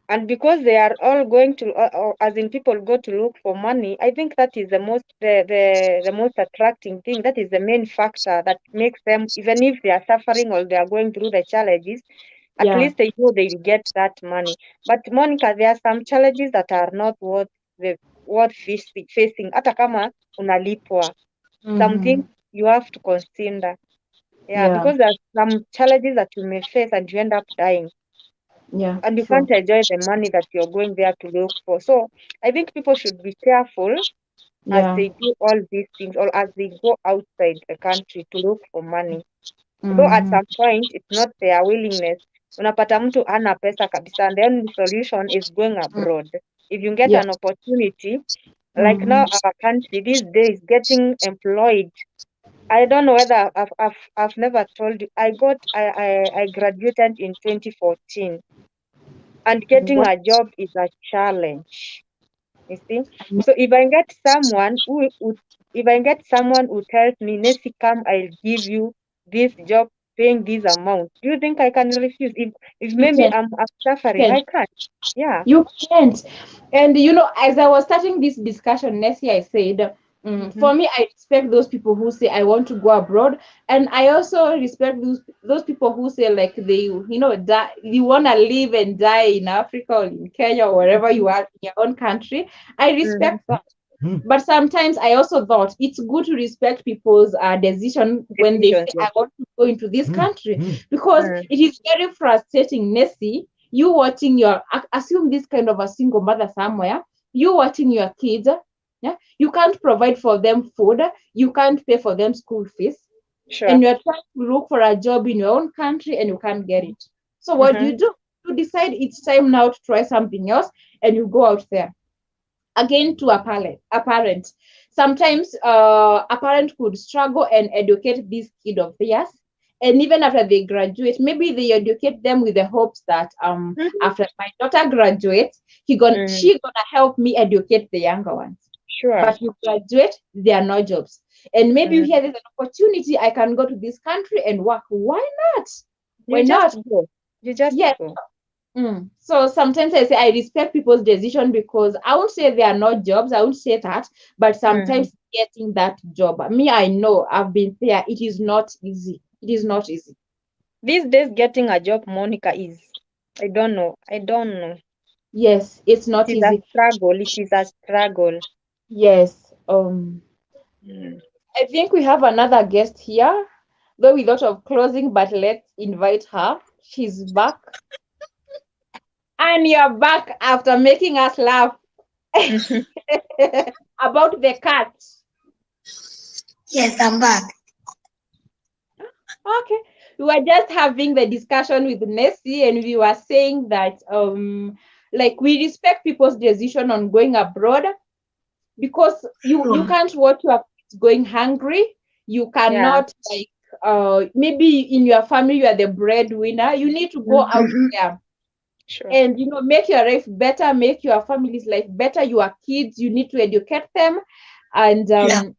and because they are all going to, or as in people go to look for money, I think that is the most attracting thing. That is the main factor that makes them, even if they are suffering or they are going through the challenges, at Yeah. least they know they will get that money. But Monica, there are some challenges that are not worth facing. Hata kama unalipwa, some things Mm-hmm. you have to consider. Yeah, Yeah. because there are some challenges that you may face and you end up dying, Yeah. and you True. can't enjoy the money that you're going there to look for. So I think people should be careful as Yeah. they do all these things or as they go outside the country to look for money. Though at Mm-hmm. some point it's not their willingness. Unapata mtu hana pesa kabisa, and the only solution is going abroad. If you get Yeah. an opportunity, like Mm-hmm. now our country these days getting employed, I don't know whether I've never told you. I graduated in 2014, and getting What? a job is a challenge. You see, I know. so if I get someone who tells me, Nessie, come, I'll give you this job, paying this amount. Do you think I can refuse? If You maybe can. I'm You suffering, can. I can't. Yeah, You can't. And as I was starting this discussion, Nessie, I said, mm-hmm, for me, I respect those people who say I want to go abroad, and I also respect those people who say like die, you wanna live and die in Africa or in Kenya or wherever mm-hmm, you are in your own country. I mm-hmm. respect that. But sometimes I also thought it's good to respect people's decision when they Decisions, say, yes. I want to go into this country, because Mm, it is very frustrating, Nessie. You watching assume this kind of a single mother somewhere, you watching your kids, yeah, you can't provide for them food, you can't pay for them school fees, sure. and you're trying to look for a job in your own country and you can't get it. So what Mm-hmm, do? You decide it's time now to try something else, and you go out there again to a parent. Sometimes a parent could struggle and educate this kid of theirs, and even after they graduate, maybe they educate them with the hopes that mm-hmm, after my daughter graduates, mm-hmm. she gonna help me educate the younger ones. Sure. But you graduate, there are no jobs. And maybe you Mm. hear there's an opportunity, I can go to this country and work. Why not? Why You just not? go. You just Yes. go. So sometimes I say I respect people's decision because I won't say there are no jobs. I won't say that, but sometimes getting that job, me, I know I've been there. It is not easy. It is not easy. These days, getting a job, Monica, is, I don't know. I don't know. Yes, it's It not is a easy. struggle. It is a struggle. Yes. Mm. I think we have another guest here, though we thought of closing, but let's invite her. She's back. And you're back after making us laugh about the cat. Yes, I'm back. Okay. We were just having the discussion with Nessie, and we were saying that like we respect people's decision on going abroad because you can't watch your kids going hungry. You Yeah. cannot like maybe in your family you are the breadwinner. You need to go out there Sure. and make your life better, make your family's life better. Your kids, you need to educate them and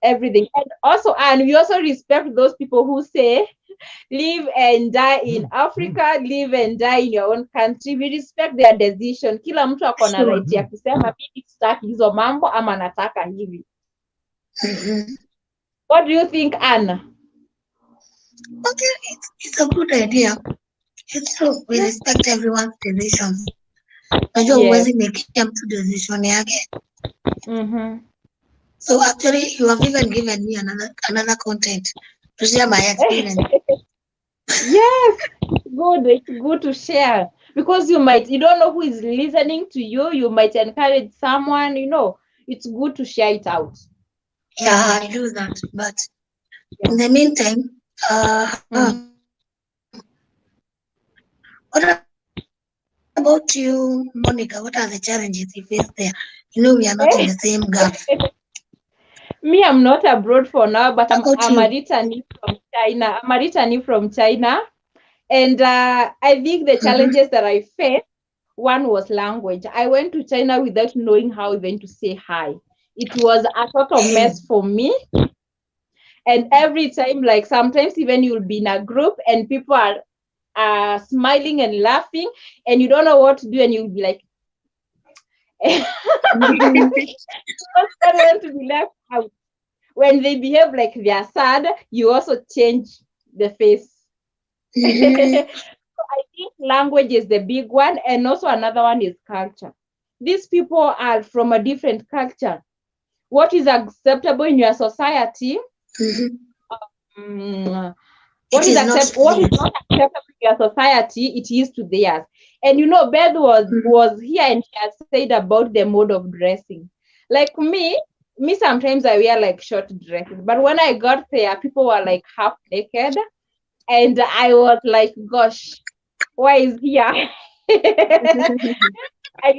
everything. And also, and we also respect those people who say live and die in Africa, live and die in your own country. We respect their decision. Kila mtu ako na right ya kusema mimi sitaki hizo mambo ama nataka hivi. What do you think, Anna? Okay, it's a good idea. It's true. We respect everyone's decisions. Najua huwezi make mtu decision yake. So actually, you have even given me another content to share my experience. Yes, good. It's good to share because you don't know who is listening to you. You might encourage someone. It's good to share it out. Yeah, I do that. But in the meantime, what about you, Monica? What are the challenges you face there? We are not in the same gap. Me, I'm not abroad for now, but I'm a returnee from China. I'm a returnee from China. And I think the challenges that I faced, one was language. I went to China without knowing how even to say hi. It was a total mess for me. And every time, like sometimes even you'll be in a group and people are smiling and laughing and you don't know what to do and you'll be like, want to be left out. When they behave like they are sad, you also change the face. So I think language is the big one, and also another one is culture. These people are from a different culture. What is acceptable in your society? What is not acceptable in your society, it is to theirs. And Beth was here and she had said about the mode of dressing. Like me sometimes I wear like short dresses, but when I got there, people were like half naked, and I was like, gosh, why is here? I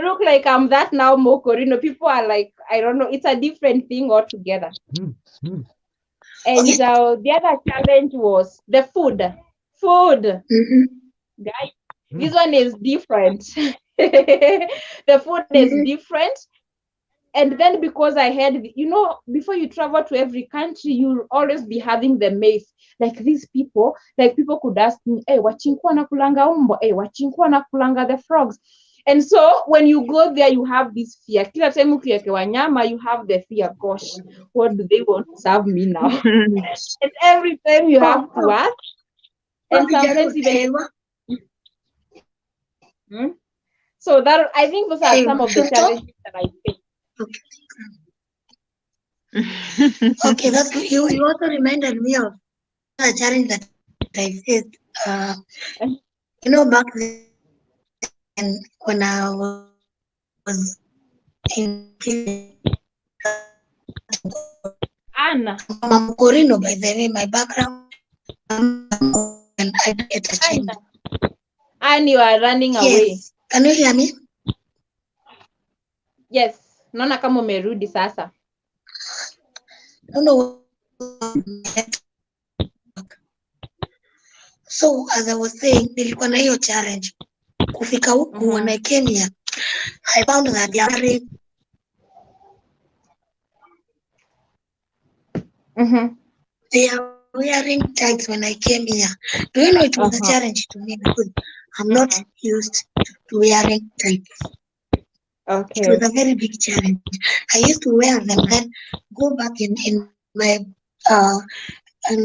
look like I'm that now Moko. People are like, I don't know, it's a different thing altogether. And the other challenge was the food. Guys, this one is different. The food is different. And then because I had, before you travel to every country, you'll always be having the myth. Like these people, people could ask me, hey, wachinku nakulanga umbo? Hey, wachinku nakulanga the frogs? And so when you go there, you have this fear. Kila time ukiwekewa nyama, you have the fear, gosh, what do they want to serve me now? And every time you have to ask. And sometimes even... So that, I think those are some of the challenges that I face. Okay, that's good. You also reminded me of a challenge that I faced. Back then when I was in Anna. I'm Corino, by the way, my background, and I get ashamed. And you are running away. Can you hear me? Yes. Naona kama umerudi sasa. I don't know. So as I was saying, nilikuwa na hiyo challenge. Kufika huku when I came here, I found that they are very They are wearing tights when I came here. Do you know it was a challenge to me because I'm not used to wearing tights. Okay. It was a very big challenge. I used to wear them, then go back in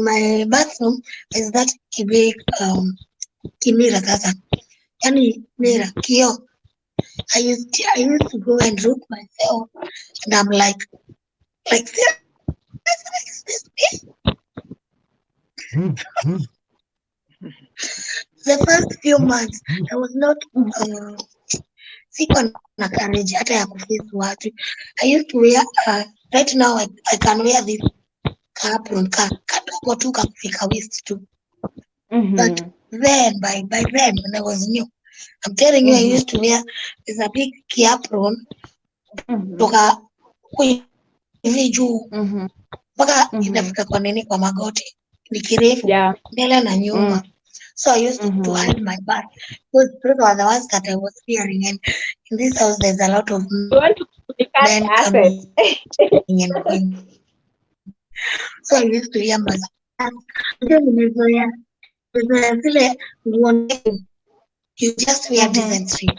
my bathroom. Is that big kimira sasa? Yani mirror, kioo. I used to go and look myself, and I'm like this. The first few months, I was not sikuwa na courage hata ya kuface watu. I used to wear right now I can wear this apron kadogo tu kakufika waist tu. But then by then when I was new, I'm telling you, I used to wear this a big apron kutoka hivi juu mpaka inafika kwa nini, kwa magoti, ni kirefu mbele na nyuma. So I used to hide my butt because those were the ones that I was wearing, and in this house there's a lot of men coming and going. So I used to wear my you just wear decently.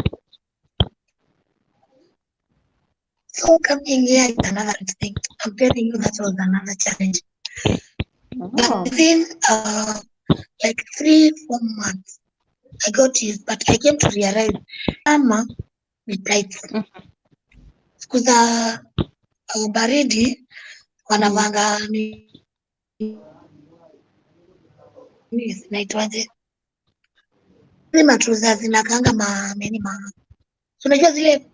So coming here is another thing. I'm telling you, that was another challenge. But within like 3-4 months, I got used, but I came to realize ama ni tights. Siku za baridi wanavanga naitwaje, zile matrousers zinakanga unajua zile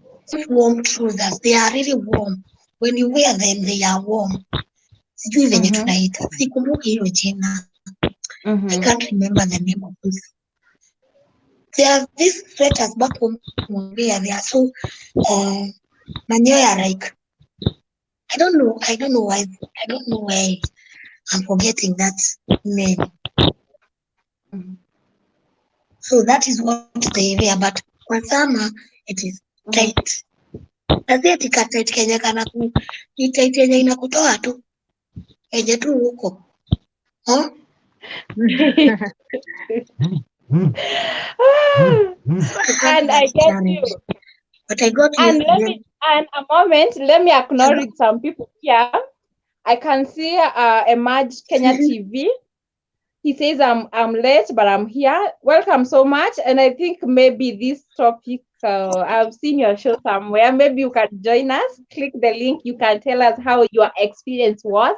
warm trousers, they are really warm. When you wear them, they are warm. Sijui venye tunaita, sikumbuki hiyo jina. I can't remember the name of this. There are these sweaters back home where they are so manyoya, like I don't know why I'm forgetting that name. So that is what they wear, but for summer it is tight. Ati tight kenye kana ni tight yenye inakutoa tu yenye tu huko. And I get you. But I got and a moment, let me acknowledge some people here. I can see Emerge Kenya TV. He says I'm late, but I'm here. Welcome so much. And I think maybe this topic, I've seen your show somewhere. Maybe you can join us. Click the link. You can tell us how your experience was.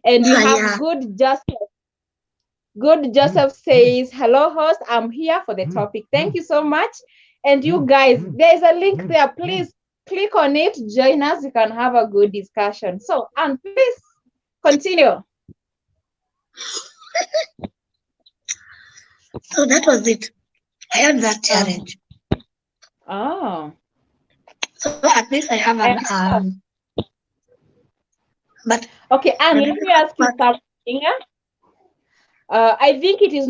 And we have Good Joseph. Good Joseph says, hello host, I'm here for the topic. Thank you so much. And you guys, there's a link there. Please click on it. Join us. You can have a good discussion. So, and please continue. So that was it. I had that challenge. Oh. So at least I have an but okay, and let me ask you something. I think it's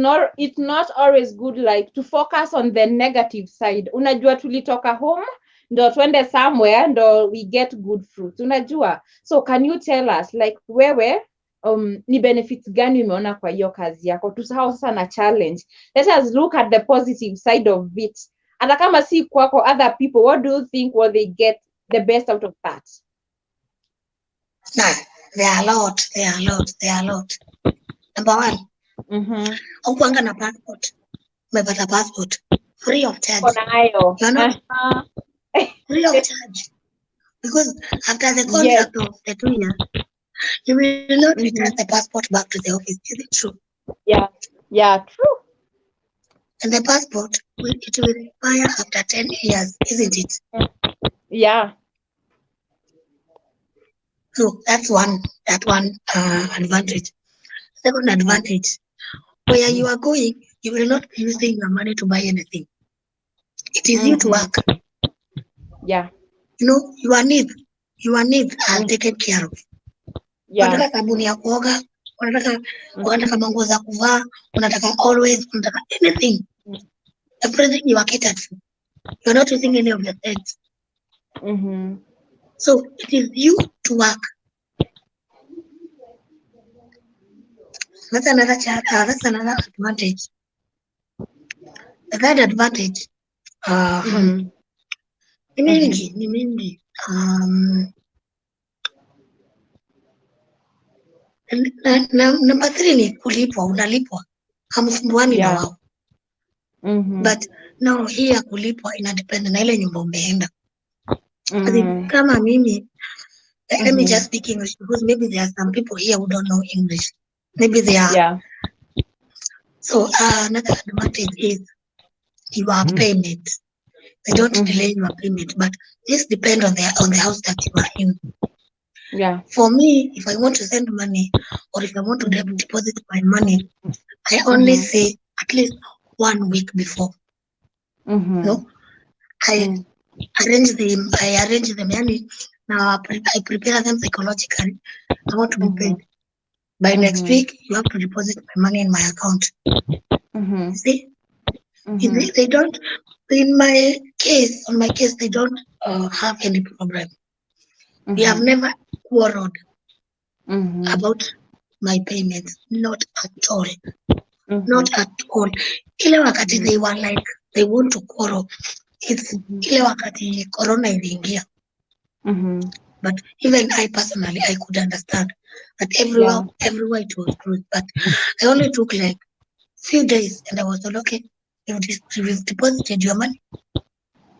not always good like to focus on the negative side. Unajua tulitoka home ndo twende somewhere ndo we get good fruits. Unajua. So can you tell us like wewe ni benefits gani umeona kwa hiyo kazi yako? Tusahau sasa na challenge. Let us look at the positive side of it. Hata kama si kwako, other people, what do you think will they get the best out of that? There are a lot. Number one, ukuanga na passport. Umepata passport free of charge. You're not free of charge. Because after the contract of the 2 years, you will not return the passport back to the office. Is it true? Yeah, true. And the passport will expire after 10 years, isn't it? Yeah. So that's one advantage. Second advantage, where you are going, you will not be using your money to buy anything. It is you to work. Yeah. You know, your needs are taken care of. Unataka sabuni ya kuoga, unataka manguo za kuvaa, unataka always, unataka anything. Everything you are catered for. You are not using any of your things. So it is you to work. That's another advantage. The third advantage, ni mingi. Number 3 ni kulipwa, unalipwa. Hamsumbuani na wao. But now here kulipwa inadepend na ile nyumba umeenda. Kama mimi, let me just speak English because maybe there are some people here who don't know English. Maybe they are. Yeah. So another advantage is your payment. They don't delay your payment, but this depends on the house that you are in. Yeah. For me, if I want to send money or if I want to deposit my money, I only say at least 1 week before. No, I arrange them. Now I prepare them psychologically. I want to be paid by next week. You have to deposit my money in my account. See, they don't. In my case, they don't have any problem. We have never quarreled about my payments. Not at all. Not at all. Ile wakati they were like they want to quarrel. It's ile wakati corona iliingia. But even I personally, I could understand that everywhere it was closed. But I only took like few days and I was like, okay, you've deposited your money.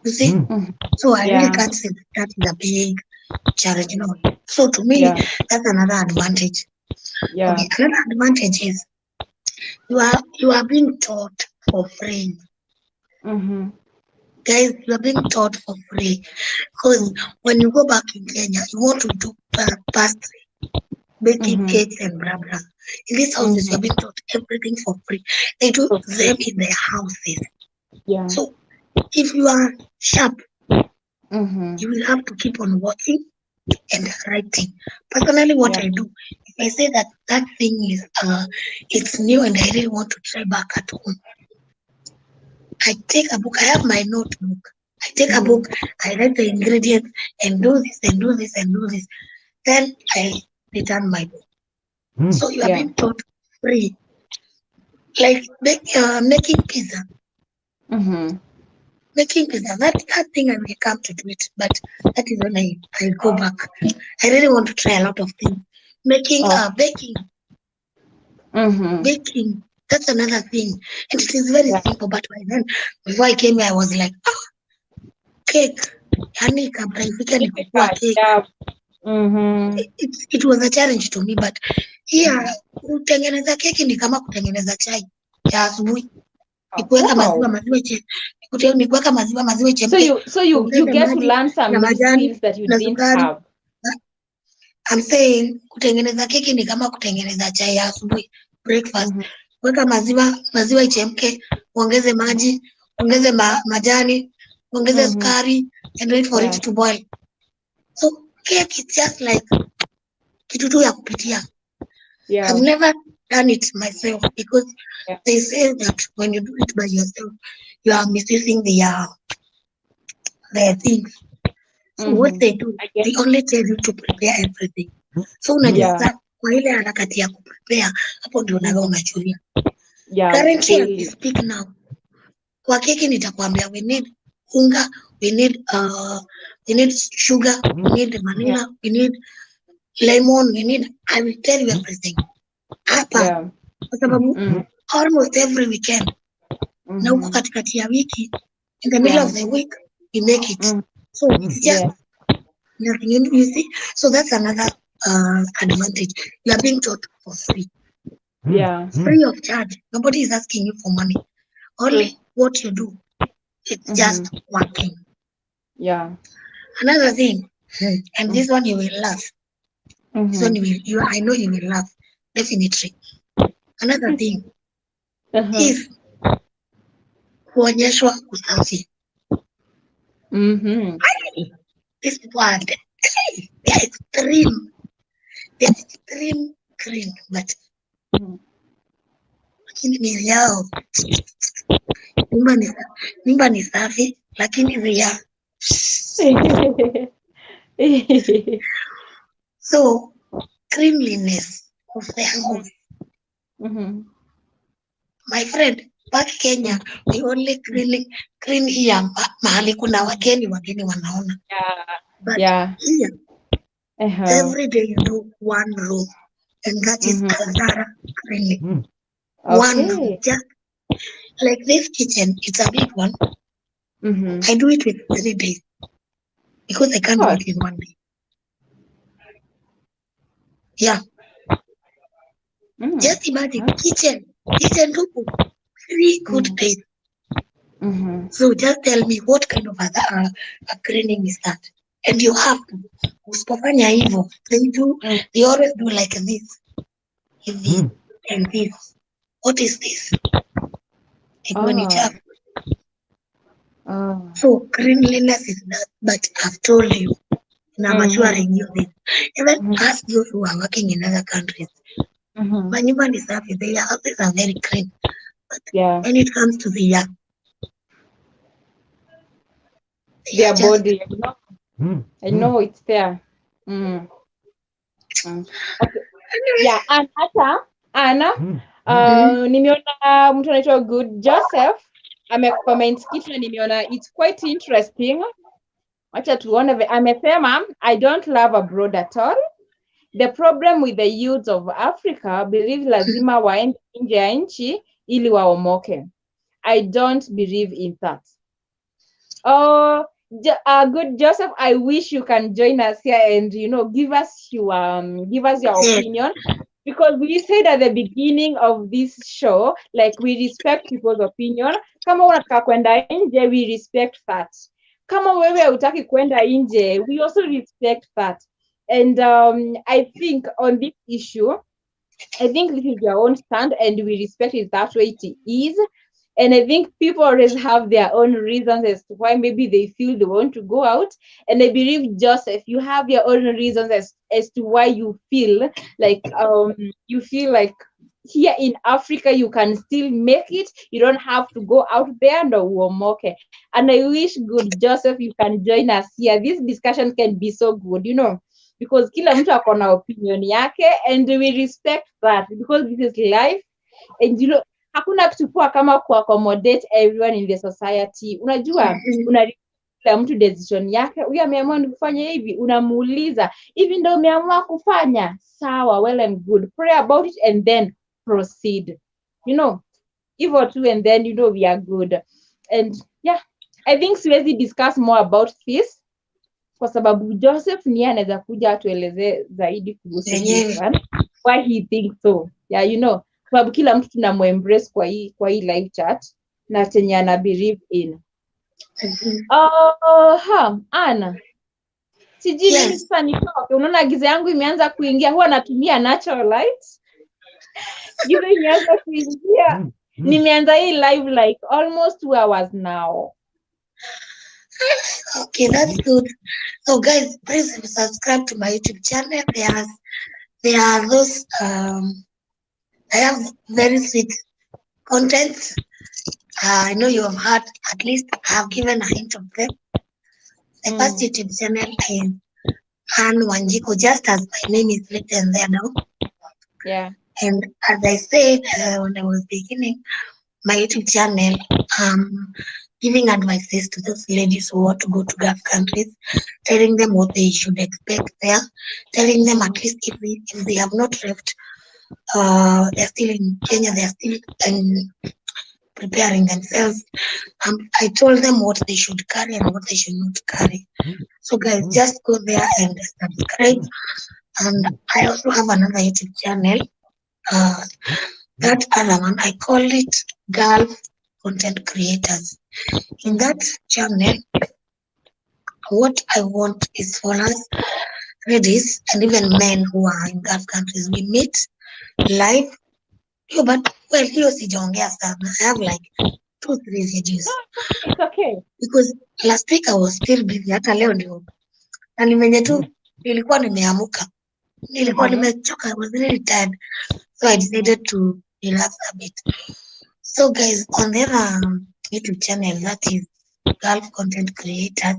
You see? So I really can't say that is a big challenge, you know. So to me, that's another advantage. Yeah. Okay, another advantage is you are being taught for free. Guys, you are being taught for free. Because when you go back in Kenya, you want to do pastry, baking cakes and blah blah. In these houses, you are being taught everything for free. They do them in their houses. Yeah. So if you are sharp, you will have to keep on working and writing. Personally, what I do, if I say that thing is it's new and I really want to try back at home, I take a book. I have my notebook. I take a book. I write the ingredients and do this and do this and do this. Then I return my book. So you are being taught free, like making pizza. Making pizza, that thing I will come to do it, but that is when I go back. I really want to try a lot of things. Making baking, that's another thing, and it is very simple. But by then, before I came here, I was like, cake, yani kabla ifike nikuwa cake. It was a challenge to me, but here kutengeneza keki ni kama kutengeneza chai ya asubuhi. Nikuweka maziwa ichemke. So you get to learn some new skills that you didn't have. I'm saying kutengeneza keki ni kama kutengeneza chai ya asubuhi, breakfast. Weka maziwa ichemke, ongeze maji, ongeze majani, ongeze sukari and wait for it to boil. So cake is just like kitu tu ya kupitia. I've never done it myself because they say that when you do it by yourself, you are misusing the things. So what they do, they only tell you to prepare everything. So unajua kwa ile harakati ya kuprepare, hapo ndio unachulia. Currently as we speak now, kwa keki nitakwambia we need unga, we need sugar, we need vanilla, we need lemon, I will tell you everything. Hapa kwa sababu almost every weekend na huko katikati ya wiki, in the middle of the week we make it. So it's just nothing, you see. So that's another advantage. You are being taught for free. Free of charge. Nobody is asking you for money. Only what you do, it's just working. Another thing, and this one you will laugh. This one I know you will laugh, definitely. Another thing is kuonyeshwa usafi. These people are they're extreme. They're extreme clean, but lakini miili yao nyumba ni safi, lakini they are so cleanliness of the house My friend, back Kenya, we only clean here mahali kuna wageni wanaona. But here, every day you do one room, and that is a thorough cleaning. One room, just like this kitchen, it's a big one. I do it with 3 days because I can't do it in 1 day. Yeah. Just imagine kitchen 3 good days. So just tell me what kind of a cleaning is that? And you have to. Usipofanya hivyo, they always do like this. Hivi and this. What is this? So cleanliness is not, but I've told you, and I'm assuring you this. Even ask those who are working in other countries. Manyumba ni safi, their houses are very clean. But when it comes to the their body, I know it's there. Okay. Yeah, and hata Anna, nimeona mtu anaitwa Good Joseph amecomment kitu na nimeona it's quite interesting. Wacha tuone. Amesema, I don't love abroad at all. The problem with the youth of Africa believe lazima waende nje ya nchi ili waomoke. I don't believe in that. Good Joseph, I wish you can join us here and give us your opinion, because we said at the beginning of this show, like, we respect people's opinion. Kama unataka kwenda nje, we respect that. Kama wewe hutaki kwenda nje, we also respect that. And I think on this issue, I think this is their own stand and we respect it that way it is. And I think people always have their own reasons as to why maybe they feel they want to go out. And I believe, Joseph, you have your own reasons as to why you feel like here in Africa you can still make it. You don't have to go out there and uomoke. And I wish, Good Joseph, you can join us here. This discussion can be so good, because kila mtu akona opinion yake and we respect that, because this is life. And hakuna kitu poa kama accommodate everyone in the society. Unajua, kila mtu decision yake. Huyu ameamua kufanya hivi, unamuuliza, hivi ndio umeamua kufanya? Sawa, well and good. Pray about it and then proceed. Hivyo tu, and then we are good. And yeah, I think siwezi discuss more about this kwa sababu Joseph niye anaweza kuja atueleze zaidi kuhusu why he thinks so. Yeah, sababu kila mtu tunamuembrace kwa hii live chat na chenye ana believe in. Anna, sijui nini sasa nitoke. Unaona giza yangu imeanza kuingia, huwa natumia natural light. Giza imeanza kuingia. Nimeanza hii live like almost 2 hours now. Okay, that's good. So guys, please subscribe to my YouTube channel. There are those I have very sweet contents. I know you have heard, at least I have given a hint of them. The first YouTube channel is Han Wanjiko, just as my name is written there now. Yeah. And as I said when I was beginning my YouTube channel, giving advices to those ladies who want to go to Gulf countries, telling them what they should expect there, telling them at least if they have not left, they're still in Kenya, they're still preparing themselves. I told them what they should carry and what they should not carry. So guys, just go there and subscribe. And I also have another YouTube channel. That other one, I call it Gulf Content Creators. In that channel, what I want is for us ladies and even men who are in Gulf countries, we meet live. But well, hiyo sijaongea sana. I have like 2-3 videos. It's okay. Because last week I was still busy. Hata leo ndio. Na nimenye tu nilikuwa nimeamuka. Nilikuwa nimechoka. I was really tired. So I decided to relax a bit. So guys, on their YouTube channel, that is Gulf Content Creators.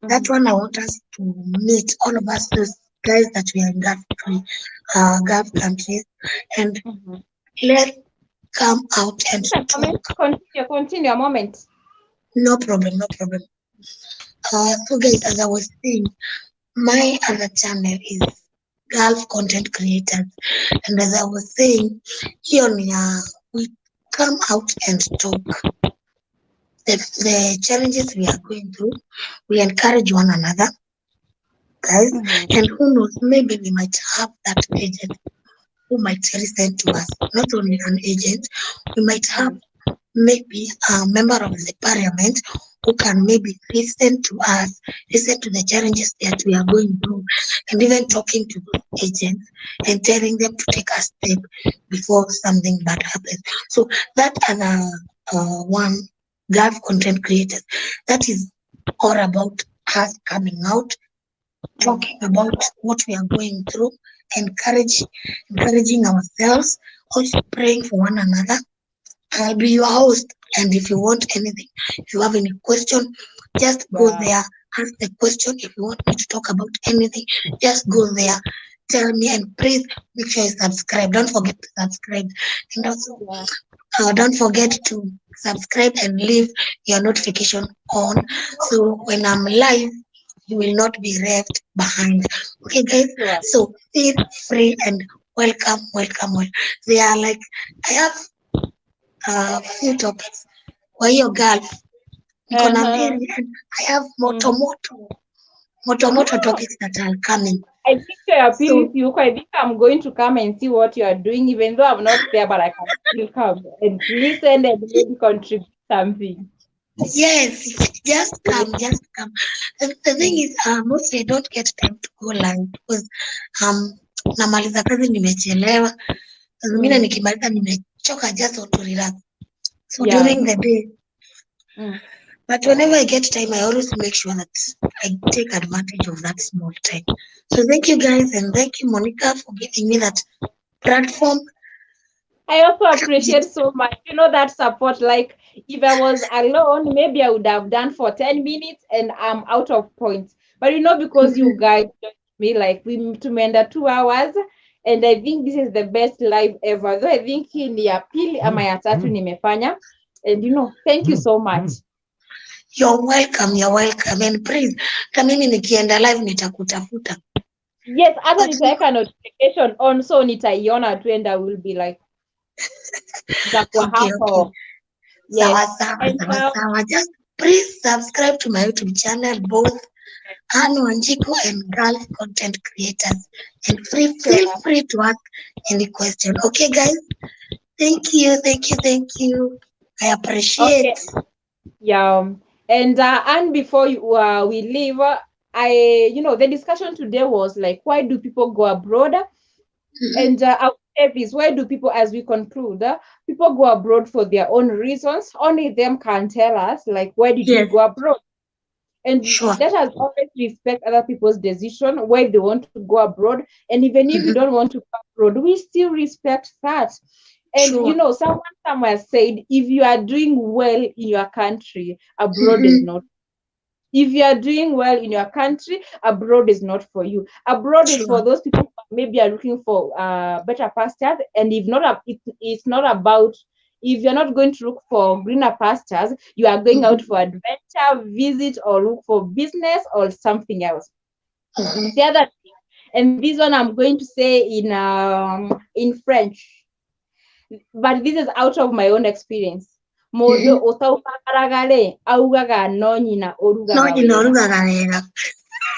That one I want us to meet, all of us, those guys that we are in Gulf countries, and let's come out and talk. Continue a moment. No problem, no problem. So guys, as I was saying, my other channel is Gulf Content Creators. And as I was saying, here we come out and talk the challenges we are going through. We encourage one another, guys. And who knows, maybe we might have that agent who might listen to us. Not only an agent, we might have maybe a member of the parliament who can maybe listen to us, listen to the challenges that we are going through, and even talking to those agents and telling them to take a step before something bad happens. So that other one, Gulf content creators, that is all about us coming out, talking about what we are going through, encouraging ourselves, also praying for one another. I'll be your host, and if you want anything, if you have any question, just go there, ask the question. If you want me to talk about anything, just go there, tell me, and please make sure you subscribe. Don't forget to subscribe, and also don't forget to subscribe and leave your notification on, so when I'm live, you will not be left behind. Okay, guys. So feel free and welcome. They are like, I have a few topics. Kwa hiyo girl, niko na mbili, and I have moto topics that are coming. I think I appeal with you. I think I'm going to come and see what you are doing, even though I'm not there, but I can still come and listen and maybe contribute something. Yes, just come. And the thing is, mostly I don't get time to go live because namaliza kazi nimechelewa. Zingine nikimaliza nimechoka, just want to relax. So during the day, but whenever I get time, I always make sure that I take advantage of that small time. So thank you guys, and thank you, Monica, for giving me that platform. I also appreciate so much, that support. Like, if I was alone, maybe I would have done for 10 minutes and I'm out of points. But because you guys me, like, we tumeenda 2 hours, and I think this is the best live ever. Though I think ni ya pili ama ya tatu nimefanya. And thank you so much. You're welcome. And please, kama mimi nikienda live nitakutafuta. Yes, hata nitaweka notification on, so nitaiona tu, and I will be like, okay. Yes. Sawa. Just please subscribe to my YouTube channel, both Anne Wanjiku and Gulf Content Creators, and feel free to ask any question. Okay, guys. Thank you. I appreciate. Okay. Yeah. And before we leave, the discussion today was like, why do people go abroad? And I would say this: why do people, as we conclude, people go abroad for their own reasons? Only them can tell us, like, why did you go abroad? And let us always respect other people's decision why they want to go abroad. And even if you don't want to go abroad, we still respect that. And someone somewhere said, if you are doing well in your country, abroad is not. If you are doing well in your country, abroad is not for you. Abroad is for those people who maybe are looking for better pastures. And if not, it's not about, if you're not going to look for greener pastures, you are going out for adventure, visit, or look for business or something else. The other thing, and this one I'm going to say in French, but this is out of my own experience. Modo utaukagaragare augaga no nyina orugaga wega.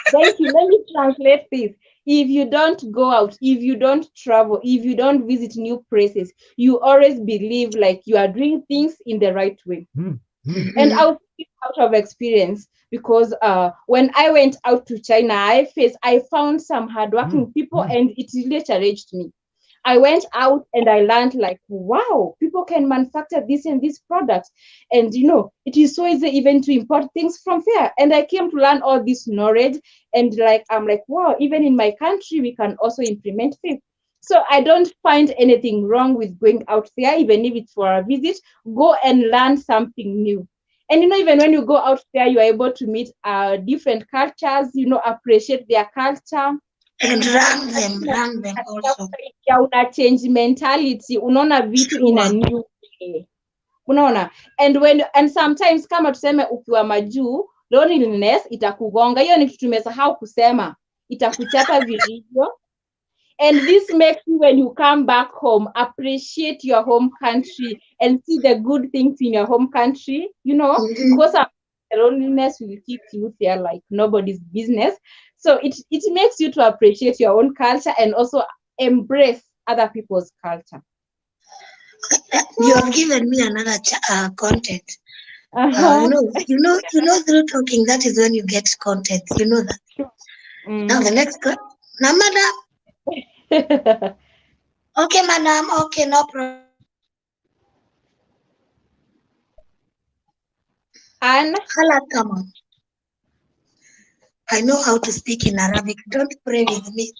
Thank you. Let me translate this. If you don't go out, if you don't travel, if you don't visit new places, you always believe like you are doing things in the right way. And I'll speak out of experience, because when I went out to China, I found some hardworking people, and it really challenged me. I went out and I learned, like, wow, people can manufacture this and this product. And, it is so easy even to import things from there. And I came to learn all this knowledge. And I'm like, wow, even in my country, we can also implement things. So I don't find anything wrong with going out there, even if it's for a visit. Go and learn something new. And, even when you go out there, you're able to meet different cultures, appreciate their culture. and run them also. Ya una change mentality, unaona vitu in a new way. Unaona? And sometimes kama tuseme ukiwa majuu, loneliness itakugonga. Hiyo ni kitu tumesahau kusema. Itakuchapa vilivyo. And this makes you, when you come back home, appreciate your home country and see the good things in your home country, you know, because the loneliness will keep you there like nobody's business. So it makes you to appreciate your own culture and also embrace other people's culture. You have given me another content. Uh-huh. You know, through talking, that is when you get content. You know that. Now the next now, madam. Okay, madam. Okay, no problem. And Come on. I know how to speak in Arabic. Don't pray with me.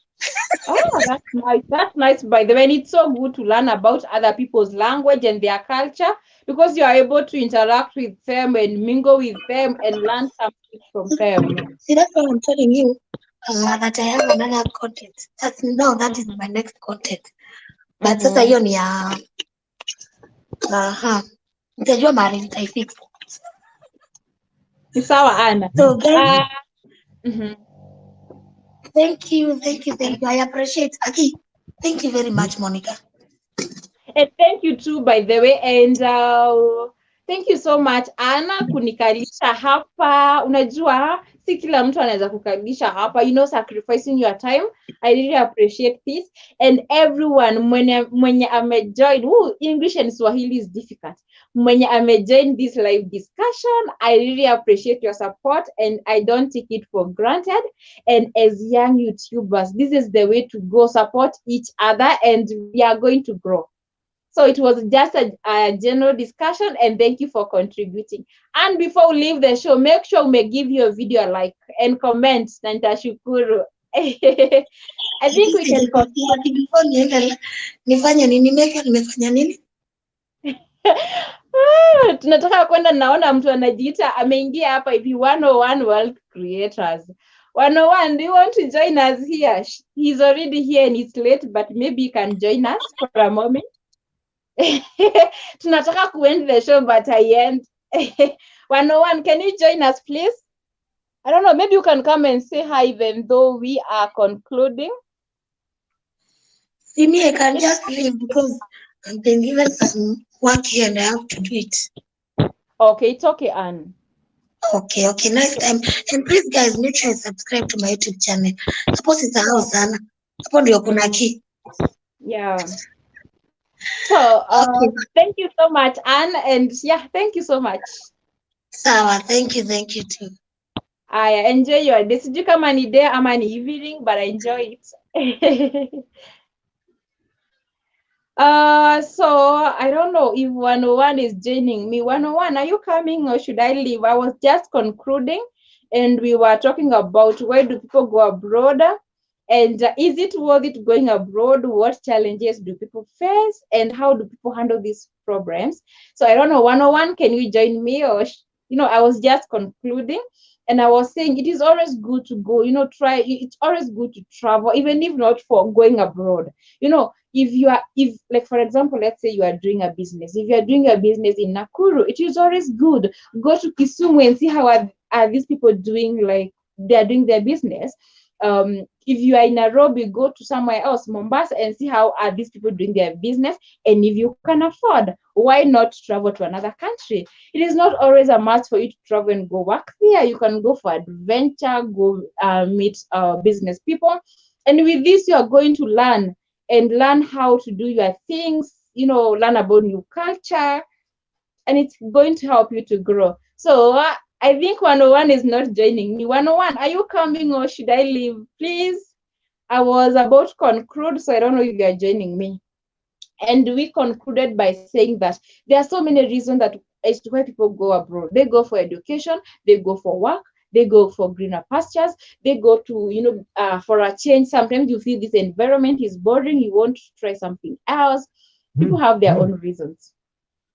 Oh, that's nice. That's nice, by the way. And it's so good to learn about other people's language and their culture, because you are able to interact with them and mingle with them and learn something from them. See, that's why I'm telling you that I have another content. That is my next content. But sasa hiyo ni ya nitajua mahali nitaifix. Ni sawa, Anna. So guys, thank you. I appreciate. Aki, thank you very much, Monica. And thank you too, by the way. And thank you so much, Anna, kunikalisha hapa. Unajua, si kila mtu anaweza kukalisha hapa. You know, sacrificing your time. I really appreciate this. And everyone, mwenye amejoin, English and Swahili is difficult. Mwenye amejoin this live discussion, I really appreciate your support and I don't take it for granted. And as young YouTubers, this is the way to go, support each other, and we are going to grow. So it was just a general discussion, and thank you for contributing. And before we leave the show, make sure we give your video a like and comment. Nitashukuru. I think we can continue. Before nifanye nini? Nimefanya nini? Tunataka kwenda, naona mtu anajiita ameingia hapa hivi 101 World Creators. 101, do you want to join us here? He's already here and it's late, but maybe you can join us for a moment. Tunataka kuend the show, but I end. 101, can you join us, please? I don't know, maybe you can come and say hi even though we are concluding. See me, I can just leave because I've been given some work here and I have to do it. Okay, it's okay, Anne. Okay, nice time. And please guys, make sure you subscribe to my YouTube channel. Hapo sisahau sana. Hapo ndio kuna key. Yeah. So, thank you so much, Anne, and yeah, thank you so much. Sawa, thank you too. I enjoy your day. Sijui kama ni day ama ni evening, but I enjoy it. So I don't know if 101 is joining me. 101, are you coming or should I leave? I was just concluding and we were talking about why do people go abroad, and is it worth it going abroad? What challenges do people face and how do people handle these problems? So I don't know, 101, can you join me? Or I was just concluding and I was saying it is always good to go, it's always good to travel, even if not for going abroad. If like, for example, let's say you are doing a business. If you are doing a business in Nakuru, it is always good. Go to Kisumu and see how are these people doing, like they are doing their business. If you are in Nairobi, go to somewhere else, Mombasa, and see how are these people doing their business. And if you can afford, why not travel to another country? It is not always a must for you to travel and go work there. You can go for adventure, go meet business people. And with this, you are going to learn how to do your things, learn about new culture, and it's going to help you to grow. So I think 101 is not joining me. 101, are you coming or should I leave? Please. I was about to conclude, so I don't know if you are joining me. And we concluded by saying that there are so many reasons as to why people go abroad. They go for education, they go for work, they go for greener pastures, they go to, for a change. Sometimes you feel this environment is boring, you want to try something else. People have their own reasons.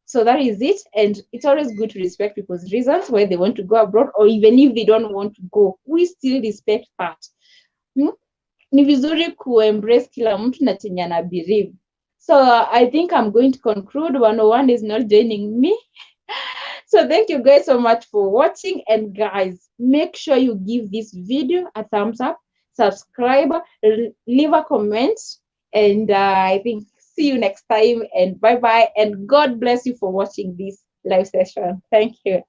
So that is it. And it's always good to respect people's reasons why they want to go abroad, or even if they don't want to go, we still respect that. ni vizuri kuembrace kila mtu na chenye ana believe. So I think I'm going to conclude. 101 is not joining me. So thank you guys so much for watching, and guys, make sure you give this video a thumbs up, subscribe, leave a comment, and I think see you next time, and bye bye, and God bless you for watching this live session. Thank you.